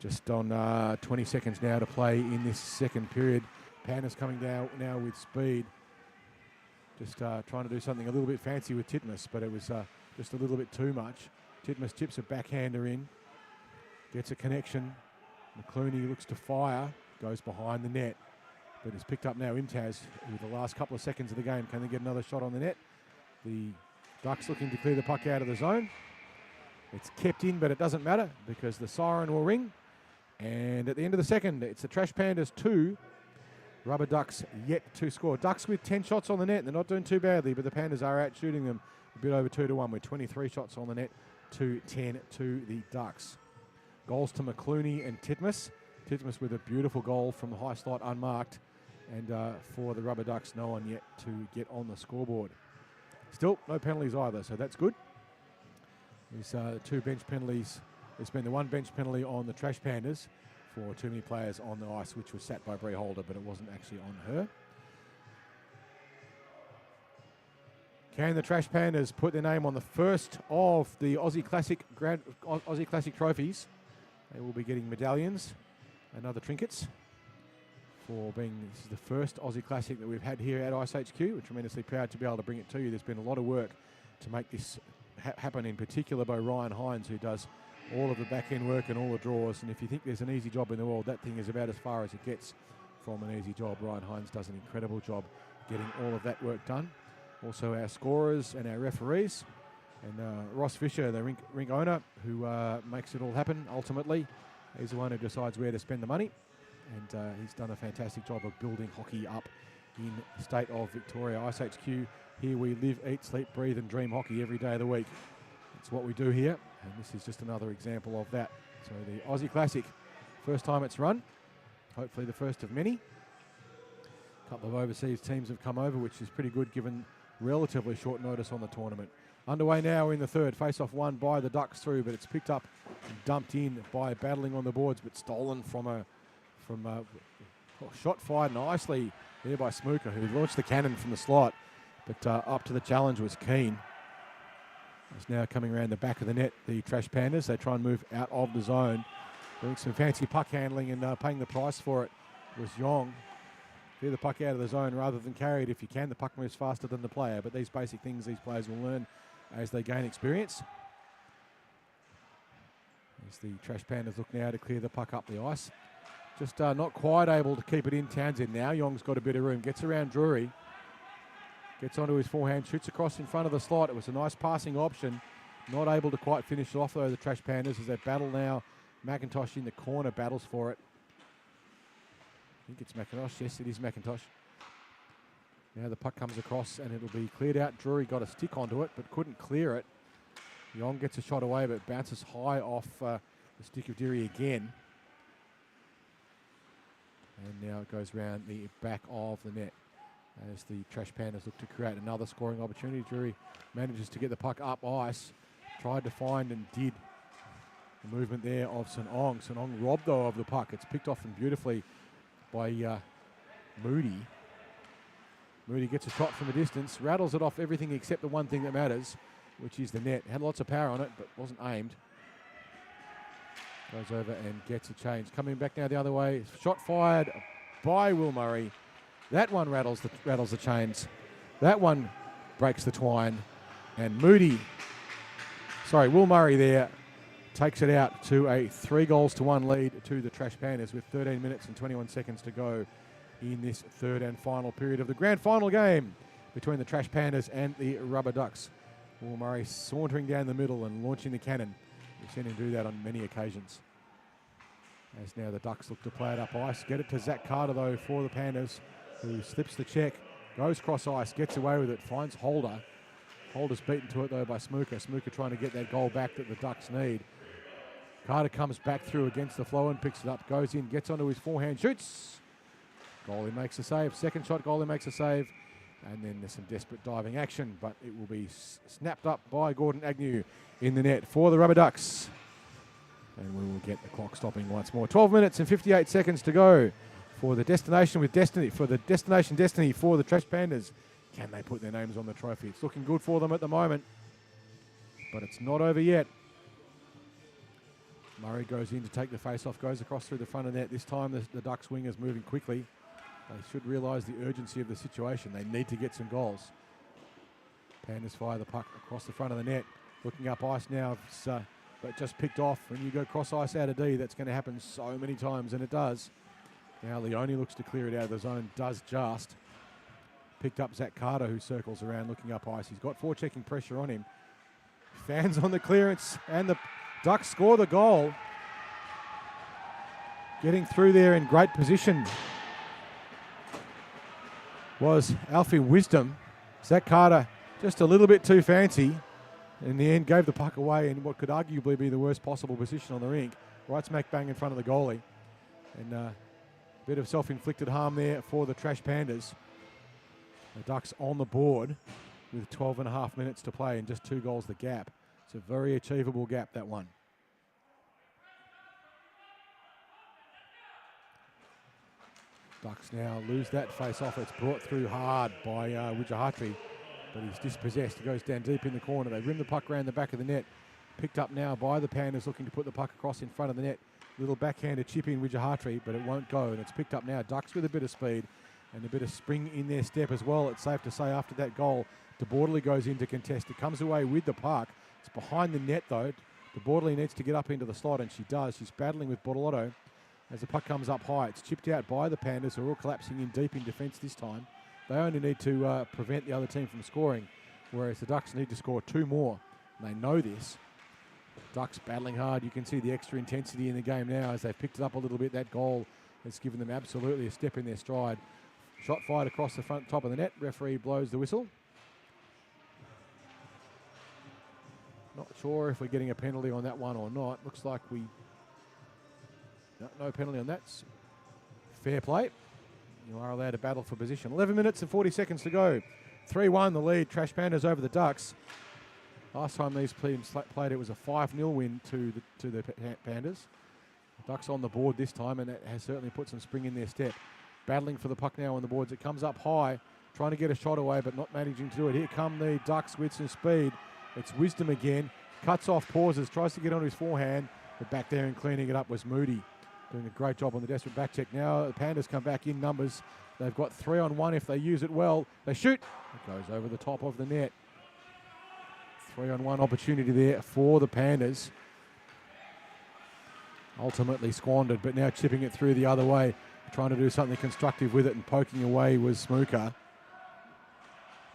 Just on 20 seconds now to play in this second period. Pandas coming down now with speed. Just trying to do something a little bit fancy with Titmus, but it was just a little bit too much. Titmus chips a backhander in, gets a connection. McClooney looks to fire, goes behind the net, but it's picked up now Imtaz with the last couple of seconds of the game. Can they get another shot on the net? The Ducks looking to clear the puck out of the zone. It's kept in, but it doesn't matter because the siren will ring. And at the end of the second, it's the Trash Pandas 2, Rubber Ducks yet to score. Ducks with 10 shots on the net. They're not doing too badly, but the Pandas are out shooting them a bit over 2-1 with 23 shots on the net to 10 to the Ducks. Goals to McClooney and Titmus. Titmus with a beautiful goal from the high slot unmarked. And for the Rubber Ducks, no one yet to get on the scoreboard. Still, no penalties either, so that's good. There's two bench penalties. There's been the one bench penalty on the Trash Pandas for too many players on the ice, which was sat by Bree Holder, but it wasn't actually on her. Can the Trash Pandas put their name on the first of the Aussie Classic Aussie Classic trophies? They will be getting medallions and other trinkets. for being, this is the first Aussie Classic that we've had here at iceHQ. We're tremendously proud to be able to bring it to you. There's been a lot of work to make this happen, in particular by Ryan Hines, who does all of the back-end work and all the draws. And if you think there's an easy job in the world, that thing is about as far as it gets from an easy job. Ryan Hines does an incredible job getting all of that work done. Also our scorers and our referees. And Ross Fisher, the rink owner, who makes it all happen ultimately. He's the one who decides where to spend the money. And he's done a fantastic job of building hockey up in the state of Victoria. iceHQ, here we live, eat, sleep, breathe and dream hockey every day of the week. It's what we do here, and this is just another example of that. So the Aussie Classic, first time it's run, hopefully the first of many. A couple of overseas teams have come over, which is pretty good given relatively short notice on the tournament. Underway now in the third, face-off won by the Ducks through, but it's picked up and dumped in by battling on the boards, but stolen from a shot fired nicely there by Smooker, who launched the cannon from the slot, but up to the challenge was Keen. It's now coming around the back of the net, the Trash Pandas. They try and move out of the zone, doing some fancy puck handling, and paying the price for it was Yong. Clear the puck out of the zone rather than carry it if you can. The puck moves faster than the player, but these basic things these players will learn as they gain experience. As the Trash Pandas look now to clear the puck up the ice. Just not quite able to keep it in Townsend now. Yong's got a bit of room. Gets around Drury. Gets onto his forehand. Shoots across in front of the slot. It was a nice passing option. Not able to quite finish it off though, the Trash Pandas, as they battle now. McIntosh in the corner battles for it. I think it's McIntosh. Yes, it is McIntosh. Now the puck comes across and it'll be cleared out. Drury got a stick onto it but couldn't clear it. Yong gets a shot away but bounces high off the stick of Drury again. And now it goes round the back of the net as the Trash Pandas look to create another scoring opportunity. Drury manages to get the puck up ice. Tried to find and did the movement there of St. Ong. St. Ong robbed though of the puck. It's picked off him beautifully by Moody. Moody gets a shot from a distance, rattles it off everything except the one thing that matters, which is the net. Had lots of power on it, but wasn't aimed. Goes over and gets a change. Coming back now the other way. Shot fired by Will Murray. That one rattles the chains. That one breaks the twine. And Will Murray there takes it out to a 3-1 lead to the Trash Pandas with 13 minutes and 21 seconds to go in this third and final period of the grand final game between the Trash Pandas and the Rubber Ducks. Will Murray sauntering down the middle and launching the cannon. We've seen him do that on many occasions. As now the Ducks look to play it up ice. Get it to Zach Carter though for the Pandas, who slips the check, goes cross ice, gets away with it, finds Holder. Holder's beaten to it though by Smooker. Smooker trying to get that goal back that the Ducks need. Carter comes back through against the flow and picks it up, goes in, gets onto his forehand, shoots. Goalie makes a save. Second shot, goalie makes a save. And then there's some desperate diving action, but it will be snapped up by Gordon Agnew in the net for the Rubber Ducks. And we will get the clock stopping once more. 12 minutes and 58 seconds to go for the destination with destiny, for the destination destiny for the Trash Pandas. Can they put their names on the trophy? It's looking good for them at the moment, but it's not over yet. Murray goes in to take the face-off, goes across through the front of the net. This time the Ducks wing is moving quickly. They should realise the urgency of the situation. They need to get some goals. Pandas fire the puck across the front of the net. Looking up ice now, but just picked off. When you go cross ice out of D, that's going to happen so many times, and it does. Now Leone looks to clear it out of the zone, does just. Picked up Zach Carter, who circles around looking up ice. He's got forechecking pressure on him. Fans on the clearance, and the Ducks score the goal. Getting through there in great position was Alfie Wisdom. Zach Carter just a little bit too fancy. In the end, gave the puck away in what could arguably be the worst possible position on the rink. Right smack bang in front of the goalie. And a bit of self-inflicted harm there for the Trash Pandas. The Ducks on the board with 12 and a half minutes to play and just 2 goals the gap. It's a very achievable gap, that one. Ducks now lose that face-off. It's brought through hard by Wijahatri, but he's dispossessed. He goes down deep in the corner. They rim the puck around the back of the net. Picked up now by the Pandas looking to put the puck across in front of the net. Little backhanded chip in Wijahatri, but it won't go, and it's picked up now. Ducks with a bit of speed and a bit of spring in their step as well. It's safe to say after that goal, De Borderly goes into contest. It comes away with the puck. It's behind the net though. De Borderly needs to get up into the slot, and she does. She's battling with Bortolotto as the puck comes up high. It's chipped out by the Pandas, who are all collapsing in deep in defence this time. They only need to prevent the other team from scoring, whereas the Ducks need to score 2 more. And they know this. Ducks battling hard. You can see the extra intensity in the game now as they've picked it up a little bit. That goal has given them absolutely a step in their stride. Shot fired across the front top of the net. Referee blows the whistle. Not sure if we're getting a penalty on that one or not. Looks like no penalty on that. Fair play. You are allowed to battle for position. 11 minutes and 40 seconds to go. 3-1 the lead. Trash Pandas over the Ducks. Last time these teams played, it was a 5-0 win to the Pandas. Ducks on the board this time, and that has certainly put some spring in their step. Battling for the puck now on the boards. It comes up high, trying to get a shot away, but not managing to do it. Here come the Ducks with some speed. It's Wisdom again. Cuts off, pauses, tries to get on his forehand, but back there and cleaning it up was Moody. Doing a great job on the desperate back check. Now the Pandas come back in numbers. They've got 3-on-1 if they use it well. They shoot. It goes over the top of the net. 3-on-1 opportunity there for the Pandas. Ultimately squandered, but now chipping it through the other way. Trying to do something constructive with it and poking away was Snooker.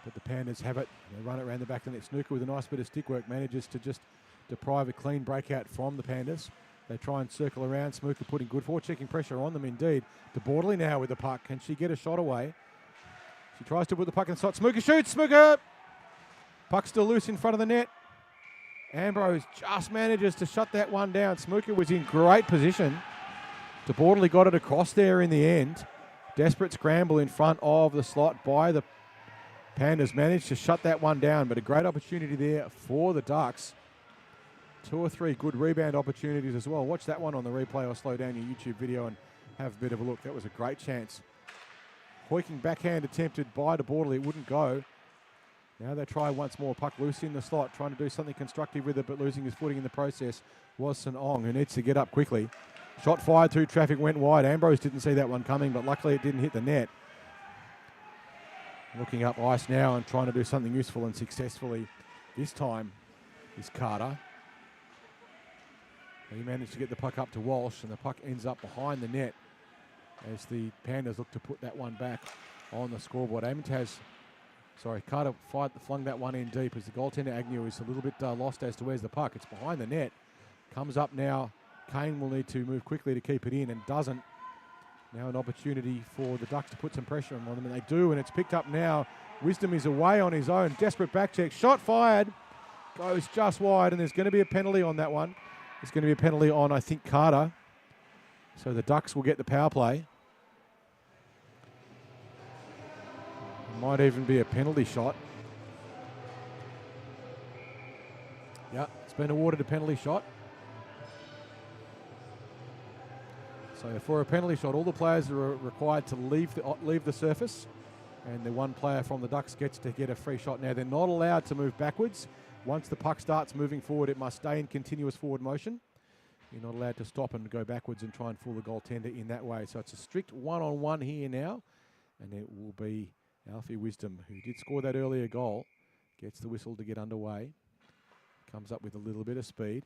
But the Pandas have it. They run it around the back of the net. Snooker with a nice bit of stick work manages to just deprive a clean breakout from the Pandas. They try and circle around. Snooker putting good forechecking pressure on them indeed. De Borderly now with the puck. Can she get a shot away? She tries to put the puck in the slot. Snooker shoots. Snooker! Puck still loose in front of the net. Ambrose just manages to shut that one down. Snooker was in great position. De Borderly got it across there in the end. Desperate scramble in front of the slot by the Pandas. Managed to shut that one down, but a great opportunity there for the Ducks. 2 or 3 good rebound opportunities as well. Watch that one on the replay or slow down your YouTube video and have a bit of a look. That was a great chance. Hoiking backhand attempted by De Borderly. It wouldn't go. Now they try once more. Puck loose in the slot, trying to do something constructive with it, but losing his footing in the process was St. Ong, who needs to get up quickly. Shot fired through traffic, went wide. Ambrose didn't see that one coming, but luckily it didn't hit the net. Looking up ice now and trying to do something useful and successfully. This time is Carter. He managed to get the puck up to Walsh, and the puck ends up behind the net as the Pandas look to put that one back on the scoreboard. Carter flung that one in deep as the goaltender Agnew is a little bit lost as to where's the puck. It's behind the net. Comes up now. Kane will need to move quickly to keep it in and doesn't. Now an opportunity for the Ducks to put some pressure on them, and they do, and it's picked up now. Wisdom is away on his own. Desperate back check. Shot fired. Goes just wide, and there's going to be a penalty on that one. There's going to be a penalty on, I think, Carter. So the Ducks will get the power play. Might even be a penalty shot. Yeah, it's been awarded a penalty shot. So for a penalty shot, all the players are required to leave the surface, and the one player from the Ducks gets to get a free shot. Now, they're not allowed to move backwards. Once the puck starts moving forward, it must stay in continuous forward motion. You're not allowed to stop and go backwards and try and fool the goaltender in that way. So it's a strict one-on-one here now, and it will be Alfie Wisdom, who did score that earlier goal, gets the whistle to get underway. Comes up with a little bit of speed.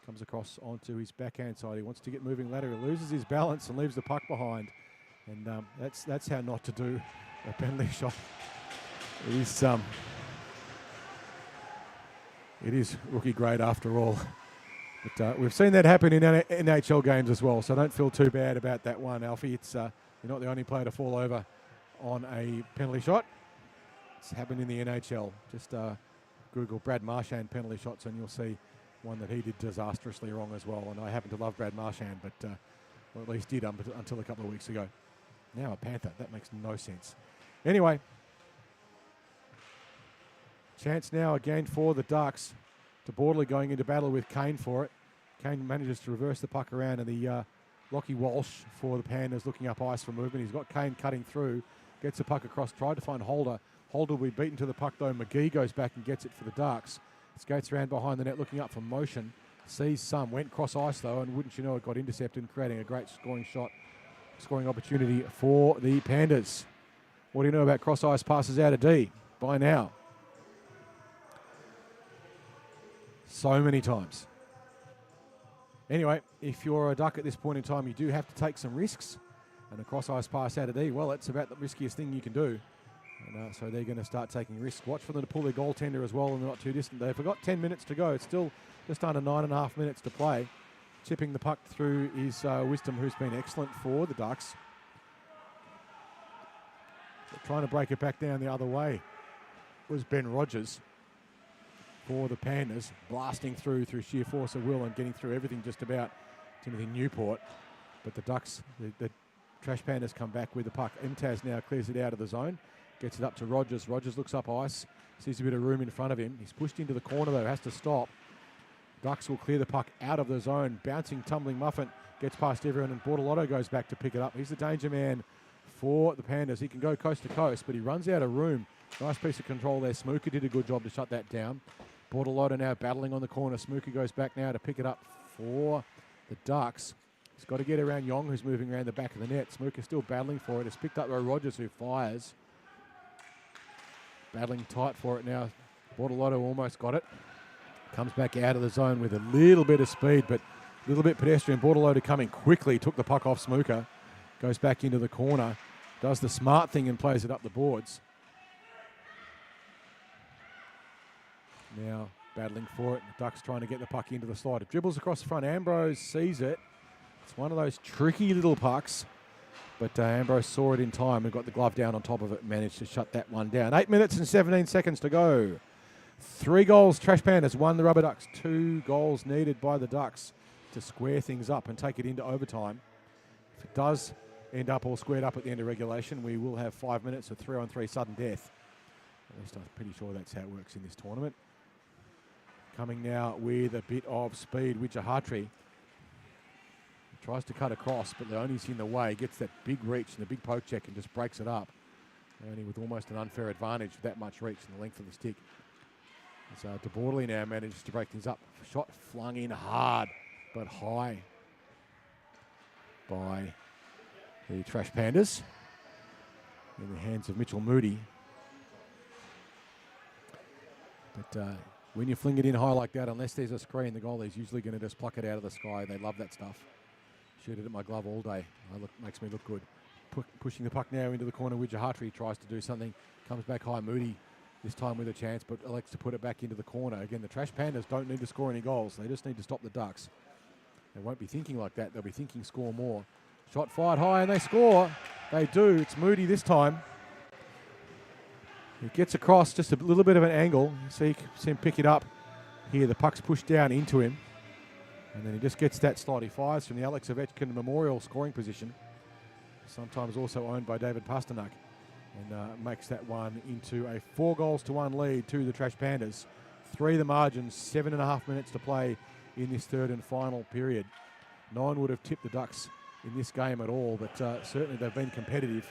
Comes across onto his backhand side. He wants to get moving lateral. He loses his balance and leaves the puck behind. And that's how not to do a penalty shot. It is rookie grade after all. But we've seen that happen in NHL games as well, so don't feel too bad about that one, Alfie. You're not the only player to fall over on a penalty shot. It's happened in the NHL. Just Google Brad Marchand penalty shots and you'll see one that he did disastrously wrong as well. And I happen to love Brad Marchand, but or at least did until a couple of weeks ago. Now a Panther. That makes no sense. Anyway, chance now again for the Ducks. De Borderly going into battle with Kane for it. Kane manages to reverse the puck around, and the Lockie Walsh for the Pandas looking up ice for movement. He's got Kane cutting through, gets the puck across, tried to find Holder. Holder will be beaten to the puck though. McGee goes back and gets it for the Ducks. Skates around behind the net looking up for motion. Sees some, went cross ice though, and wouldn't you know it got intercepted, creating a great scoring opportunity for the Pandas. What do you know about cross ice passes out of D by now? So many times. Anyway, if you're a Duck at this point in time, you do have to take some risks. And a cross ice pass out of D, well, it's about the riskiest thing you can do. And so they're going to start taking risks. Watch for them to pull their goaltender as well, and they're not too distant. They've got 10 minutes to go. It's still just under 9.5 minutes to play. Chipping the puck through is Wisdom, who's been excellent for the Ducks. But trying to break it back down the other way was Ben Rogers for the Pandas, blasting through sheer force of will and getting through everything just about. Timothy Newport. But the Ducks, the Trash Pandas come back with the puck. Mtaz now clears it out of the zone. Gets it up to Rogers. Rogers looks up ice. Sees a bit of room in front of him. He's pushed into the corner though. Has to stop. Ducks will clear the puck out of the zone. Bouncing, tumbling Muffin. Gets past everyone and Bortolotto goes back to pick it up. He's the danger man for the Pandas. He can go coast to coast, but he runs out of room. Nice piece of control there. Smooker did a good job to shut that down. Bortolotto now battling on the corner. Smooker goes back now to pick it up for the Ducks. He's got to get around Yong, who's moving around the back of the net. Smooker still battling for it. It's picked up by Rogers, who fires. Battling tight for it now. Bortolotto almost got it. Comes back out of the zone with a little bit of speed, but a little bit pedestrian. Bortolotto coming quickly. Took the puck off Smooker. Goes back into the corner. Does the smart thing and plays it up the boards. Now battling for it. The Ducks trying to get the puck into the slot. It dribbles across the front. Ambrose sees it. It's one of those tricky little pucks, but Ambrose saw it in time and got the glove down on top of it and managed to shut that one down. 8 minutes and 17 seconds to go. 3 goals, Trash Pandas, 1 the Rubber Ducks. 2 goals needed by the Ducks to square things up and take it into overtime. If it does end up all squared up at the end of regulation, we will have 5 minutes of 3-on-3 sudden death. At least I'm pretty sure that's how it works in this tournament. Coming now with a bit of speed, Wijahatri. Tries to cut across, but Leone's in the way. Gets that big reach and the big poke check and just breaks it up. Leone with almost an unfair advantage with that much reach and the length of the stick. So De Bordeley now manages to break things up. Shot flung in hard, but high by the Trash Pandas. In the hands of Mitchell Moody. But when you fling it in high like that, unless there's a screen, the goalie's usually going to just pluck it out of the sky. They love that stuff. Shoot it at my glove all day. Makes me look good. Pushing the puck now into the corner. Wijahatri tries to do something. Comes back high. Moody this time with a chance, but elects to put it back into the corner. Again, the Trash Pandas don't need to score any goals. They just need to stop the Ducks. They won't be thinking like that. They'll be thinking score more. Shot fired high and they score. They do. It's Moody this time. He gets across just a little bit of an angle. See him pick it up. Here, the puck's pushed down into him. And then he just gets that slot. He fires from the Alex Ovechkin Memorial scoring position, sometimes also owned by David Pasternak, and makes that one into a 4-1 lead to the Trash Pandas. 3 the margins, 7.5 minutes to play in this third and final period. 9 would have tipped the Ducks in this game at all, but certainly they've been competitive.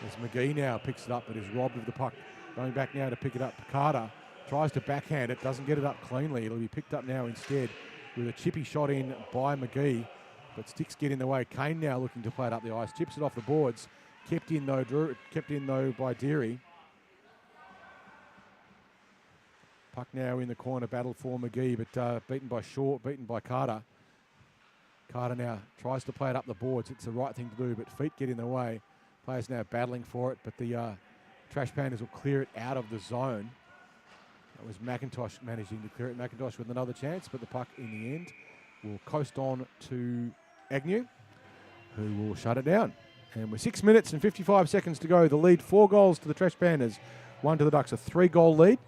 As McGee now picks it up, but is robbed of the puck. Going back now to pick it up. Carter tries to backhand it, doesn't get it up cleanly. It'll be picked up now instead with a chippy shot in by McGee, but sticks get in the way. Kane now looking to play it up the ice, chips it off the boards. Kept in though by Deary. Puck now in the corner, battle for McGee, but beaten by Shaw, beaten by Carter. Carter now tries to play it up the boards. It's the right thing to do, but feet get in the way. Players now battling for it, but the Trash Pandas will clear it out of the zone. That was McIntosh managing to clear it. McIntosh with another chance, but the puck in the end will coast on to Agnew, who will shut it down. And with 6 minutes and 55 seconds to go, the lead 4 goals to the Trash Pandas, 1 to the Ducks, a 3-goal lead.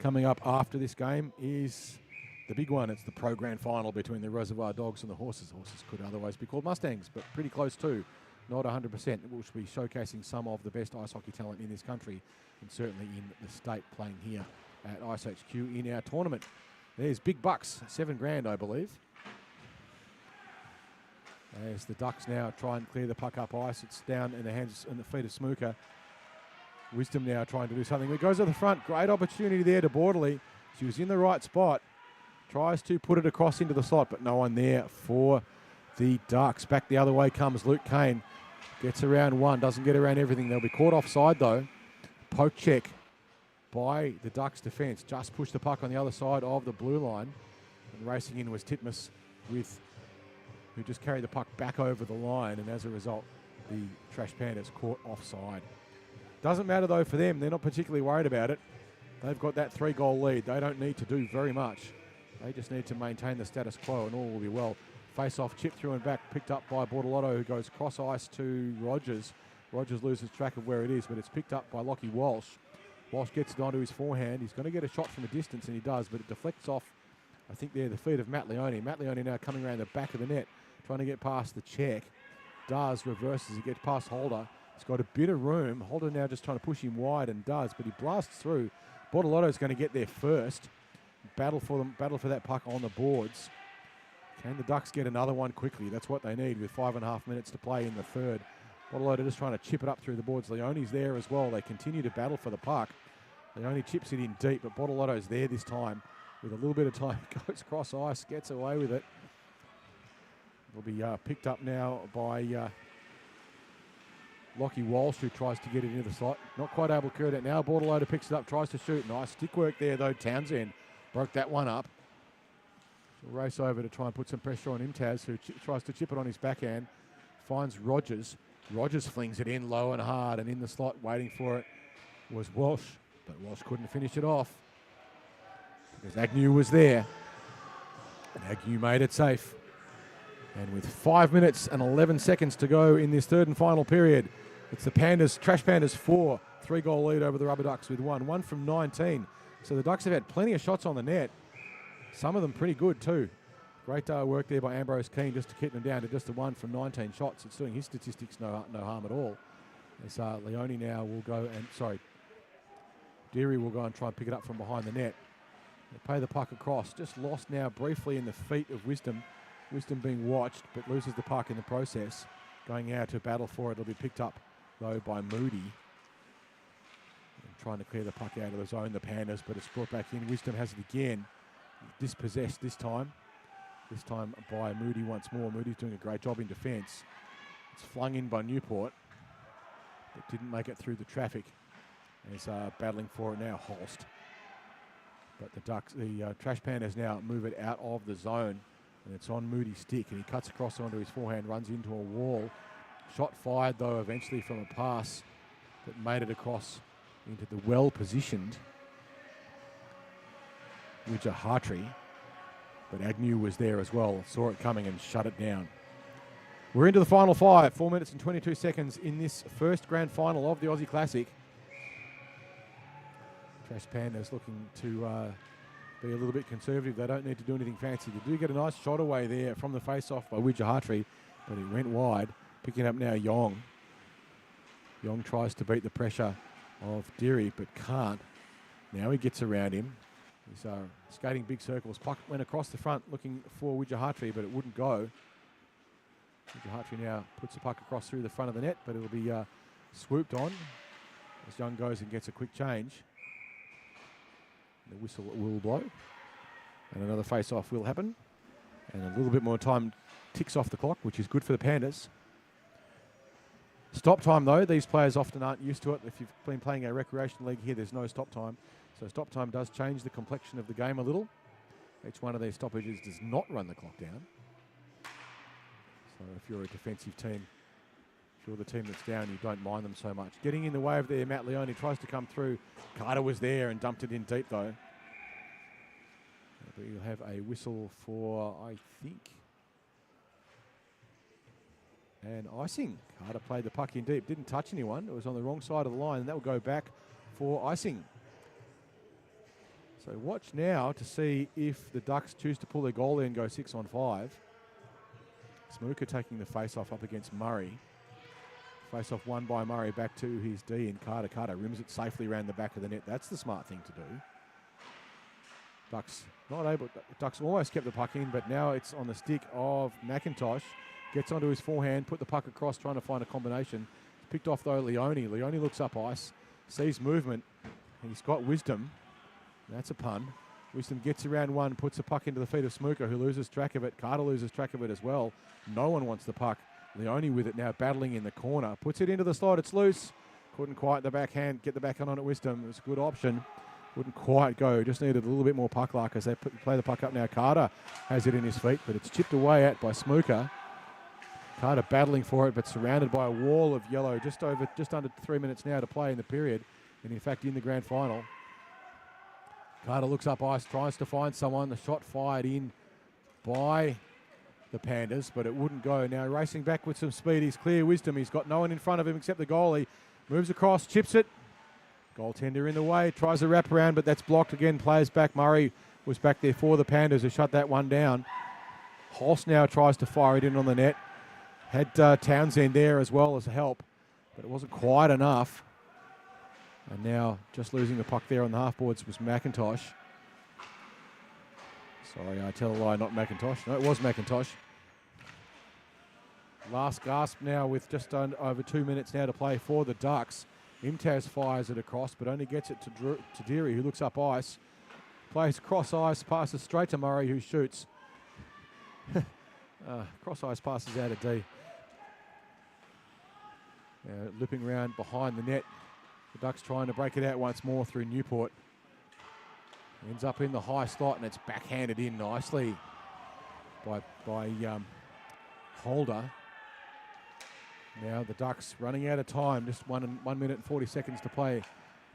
Coming up after this game is the big one. It's the Pro Grand Final between the Reservoir Dogs and the Horses. Horses could otherwise be called Mustangs, but pretty close too. Not 100%, which will be showcasing some of the best ice hockey talent in this country and certainly in the state, playing here at iceHQ in our tournament. There's big bucks, $7,000 I believe. As the Ducks now try and clear the puck up ice, it's down in the hands and the feet of Smooker. Wisdom now trying to do something. It goes to the front, great opportunity there to Bordeley. She was in the right spot, tries to put it across into the slot, but no one there for the Ducks. Back the other way comes Luke Kane. Gets around one, doesn't get around everything. They'll be caught offside though. Poke check by the Ducks defence. Just pushed the puck on the other side of the blue line. And racing in was Titmus, who just carried the puck back over the line, and as a result, the Trash Pandas caught offside. Doesn't matter though for them. They're not particularly worried about it. They've got that 3-goal lead. They don't need to do very much. They just need to maintain the status quo and all will be well. Face-off, chip through and back, picked up by Bortolotto, who goes cross-ice to Rogers. Rogers loses track of where it is, but it's picked up by Lockie Walsh. Walsh gets it onto his forehand. He's going to get a shot from a distance, and he does, but it deflects off, I think there, the feet of Matt Leone. Matt Leone now coming around the back of the net, trying to get past the check. Does, reverses, he gets past Holder. He's got a bit of room. Holder now just trying to push him wide and does, but he blasts through. Bortolotto's going to get there first. Battle for that puck on the boards. Can the Ducks get another one quickly? That's what they need with 5.5 minutes to play in the third. Bortolotto just trying to chip it up through the boards. Leone's there as well. They continue to battle for the puck. Leone chips it in deep, but Bortolotto's there this time. With a little bit of time, goes cross ice, gets away with it. Will be picked up now by Lockie Walsh, who tries to get it into the slot. Not quite able to get it now. Bortolotto picks it up, tries to shoot. Nice stick work there, though. Townsend broke that one up. We'll race over to try and put some pressure on Imtaz, who tries to chip it on his backhand. Finds Rogers. Rogers flings it in low and hard, and in the slot, waiting for it, was Walsh. But Walsh couldn't finish it off because Agnew was there. And Agnew made it safe. And with 5 minutes and 11 seconds to go in this third and final period, it's the Pandas, Trash Pandas 4, 3-goal lead over the Rubber Ducks with one from 19. So the Ducks have had plenty of shots on the net. Some of them pretty good too. Great work there by Ambrose Keane just to keep them down to just a 1 from 19 shots. It's doing his statistics no harm at all. As Leone now will go and, Deary will go and try and pick it up from behind the net. They play the puck across. Just lost now briefly in the feet of Wisdom. Wisdom being watched, but loses the puck in the process. Going out to battle for it. It'll be picked up, though, by Moody. And trying to clear the puck out of the zone, the Pandas, but it's brought back in. Wisdom has it again. Dispossessed this time. This time by Moody once more. Moody's doing a great job in defence. It's flung in by Newport, but didn't make it through the traffic. As battling for it now, Holst. But the Trash Pandas now move it out of the zone. And it's on Moody's stick, and he cuts across onto his forehand, runs into a wall. Shot fired, though, eventually from a pass that made it across into the well-positioned Widger Hartree. But Agnew was there as well, saw it coming and shut it down. We're into the final 5, 4 minutes and 22 seconds in this first grand final of the Aussie Classic. Trash Pandas looking to be a little bit conservative. They don't need to do anything fancy. They do get a nice shot away there from the face-off by Widger Hartree, but it went wide. Picking up now Yong. Yong tries to beat the pressure of Deary, but can't. Now he gets around him. He's skating big circles. Puck went across the front looking for Widger Hartree, but it wouldn't go. Widger Hartree now puts the puck across through the front of the net, but it'll be swooped on as Young goes and gets a quick change. The whistle will blow, and another face-off will happen, and a little bit more time ticks off the clock, which is good for the Pandas. Stop time, though, these players often aren't used to it. If you've been playing a recreation league here, there's no stop time. So stop time does change the complexion of the game a little. Each one of these stoppages does not run the clock down. So if you're a defensive team, if you're the team that's down, you don't mind them so much. Getting in the way of there, Matt Leone tries to come through. Carter was there and dumped it in deep, though. But you'll have a whistle for, I think, and icing. Carter played the puck in deep, didn't touch anyone. It was on the wrong side of the line, and that will go back for icing. So watch now to see if the Ducks choose to pull their goalie and go 6 on 5. Smooker taking the face-off up against Murray. Face-off won by Murray back to his D, and Carter rims it safely around the back of the net. That's the smart thing to do. Ducks not able. Ducks almost kept the puck in, but now it's on the stick of McIntosh. Gets onto his forehand, put the puck across, trying to find a combination. Picked off, though, Leone. Leone looks up ice, sees movement, and he's got Wisdom. That's a pun. Wisdom gets around one, puts the puck into the feet of Smooker, who loses track of it. Carter loses track of it as well. No one wants the puck. Leone with it now, battling in the corner. Puts it into the slot. It's loose. Couldn't quite the backhand get the backhand on it. Wisdom. It was a good option. Wouldn't quite go. Just needed a little bit more puck luck as they play the puck up now. Carter has it in his feet, but it's chipped away at by Smooker. Carter battling for it, but surrounded by a wall of yellow. Just under 3 minutes now to play in the period, and in fact in the grand final. Carter looks up ice, tries to find someone. The shot fired in by the Pandas, but it wouldn't go. Now racing back with some speed. He's clear. Wisdom. He's got no one in front of him except the goalie. Moves across, chips it. Goaltender in the way. Tries a wrap around, but that's blocked again. Players back. Murray was back there for the Pandas, who shut that one down. Holst now tries to fire it in on the net. Had Townsend there as well as help, but it wasn't quite enough. And now just losing the puck there on the half-boards was McIntosh. Sorry, I tell a lie, not McIntosh. No, it was McIntosh. Last gasp now with just over 2 minutes now to play for the Ducks. Imtaz fires it across, but only gets it to Deary, who looks up ice. Plays cross ice, passes straight to Murray, who shoots. Cross ice passes out of D. Looping around behind the net. The Ducks trying to break it out once more through Newport. Ends up in the high slot, and it's backhanded in nicely by Holder. Now the Ducks running out of time, just 1 minute and 40 seconds to play.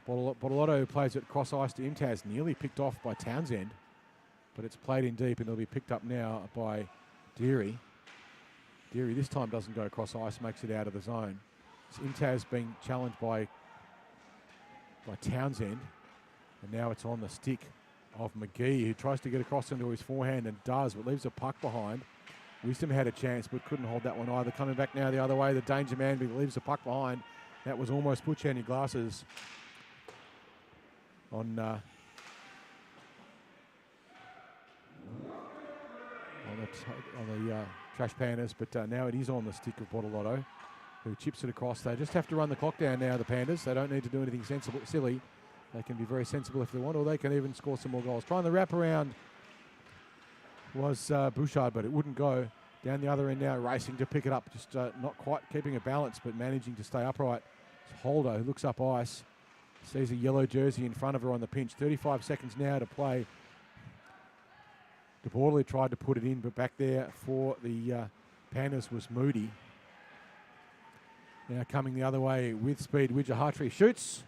Bottolotto plays it cross ice to Imtaz, nearly picked off by Townsend, but it's played in deep and it'll be picked up now by Deary. Deary this time doesn't go cross ice, makes it out of the zone. It's Imtaz being challenged by Townsend, and now it's on the stick of McGee, who tries to get across into his forehand and does, but leaves a puck behind. Wisdom had a chance, but couldn't hold that one either. Coming back now the other way, the danger man leaves the puck behind. That was almost put Channy Glasses on the Trash Pandas, but now it is on the stick of Bottolotto, who chips it across. They just have to run the clock down now, the Pandas. They don't need to do anything silly. They can be very sensible if they want, or they can even score some more goals. Trying the wrap around was Bouchard, but it wouldn't go. Down the other end now, racing to pick it up. Just not quite keeping a balance, but managing to stay upright. It's Holder, who looks up ice. Sees a yellow jersey in front of her on the pinch. 35 seconds now to play. DeBorley tried to put it in, but back there for the Pandas was Moody. Now coming the other way with speed, Widja shoots.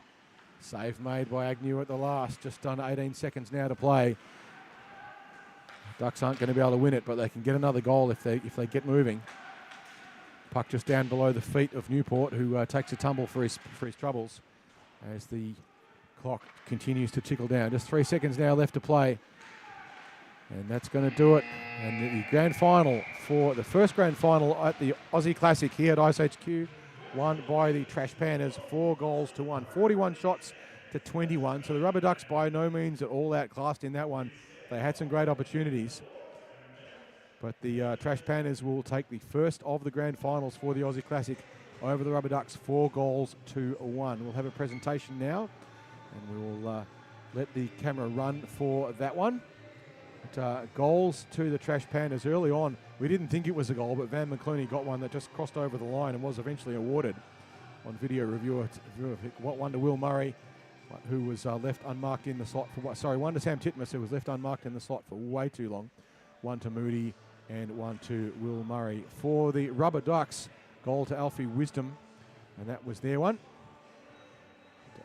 Save made by Agnew at the last. Just under 18 seconds now to play. Ducks aren't going to be able to win it, but they can get another goal if they get moving. Puck just down below the feet of Newport, who takes a tumble for his troubles as the clock continues to tickle down. Just 3 seconds now left to play. And that's going to do it. And the grand final for the first grand final at the Aussie Classic here at iceHQ, won by the Trash Pandas, 4-1. 41 shots to 21. So the Rubber Ducks by no means at all outclassed in that one. They had some great opportunities. But the Trash Pandas will take the first of the grand finals for the Aussie Classic over the Rubber Ducks, 4-1. We'll have a presentation now, and we will let the camera run for that one. But, goals to the Trash Pandas early on. We didn't think it was a goal, but Van McClooney got one that just crossed over the line and was eventually awarded on video review. One to Will Murray, who was left unmarked in the slot for one to Sam Titmus, who was left unmarked in the slot for way too long. One to Moody and one to Will Murray. For the Rubber Ducks, goal to Alfie Wisdom, and that was their one.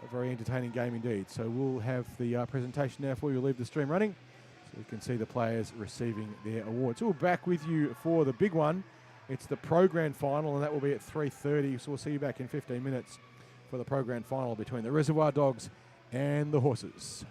A very entertaining game indeed. So we'll have the presentation now for you. We'll leave the stream running so you can see the players receiving their awards. So we're back with you for the big one. It's the Pro Grand Final, and that will be at 3:30. So we'll see you back in 15 minutes for the Pro Grand Final between the Reservoir Dogs and the Horses.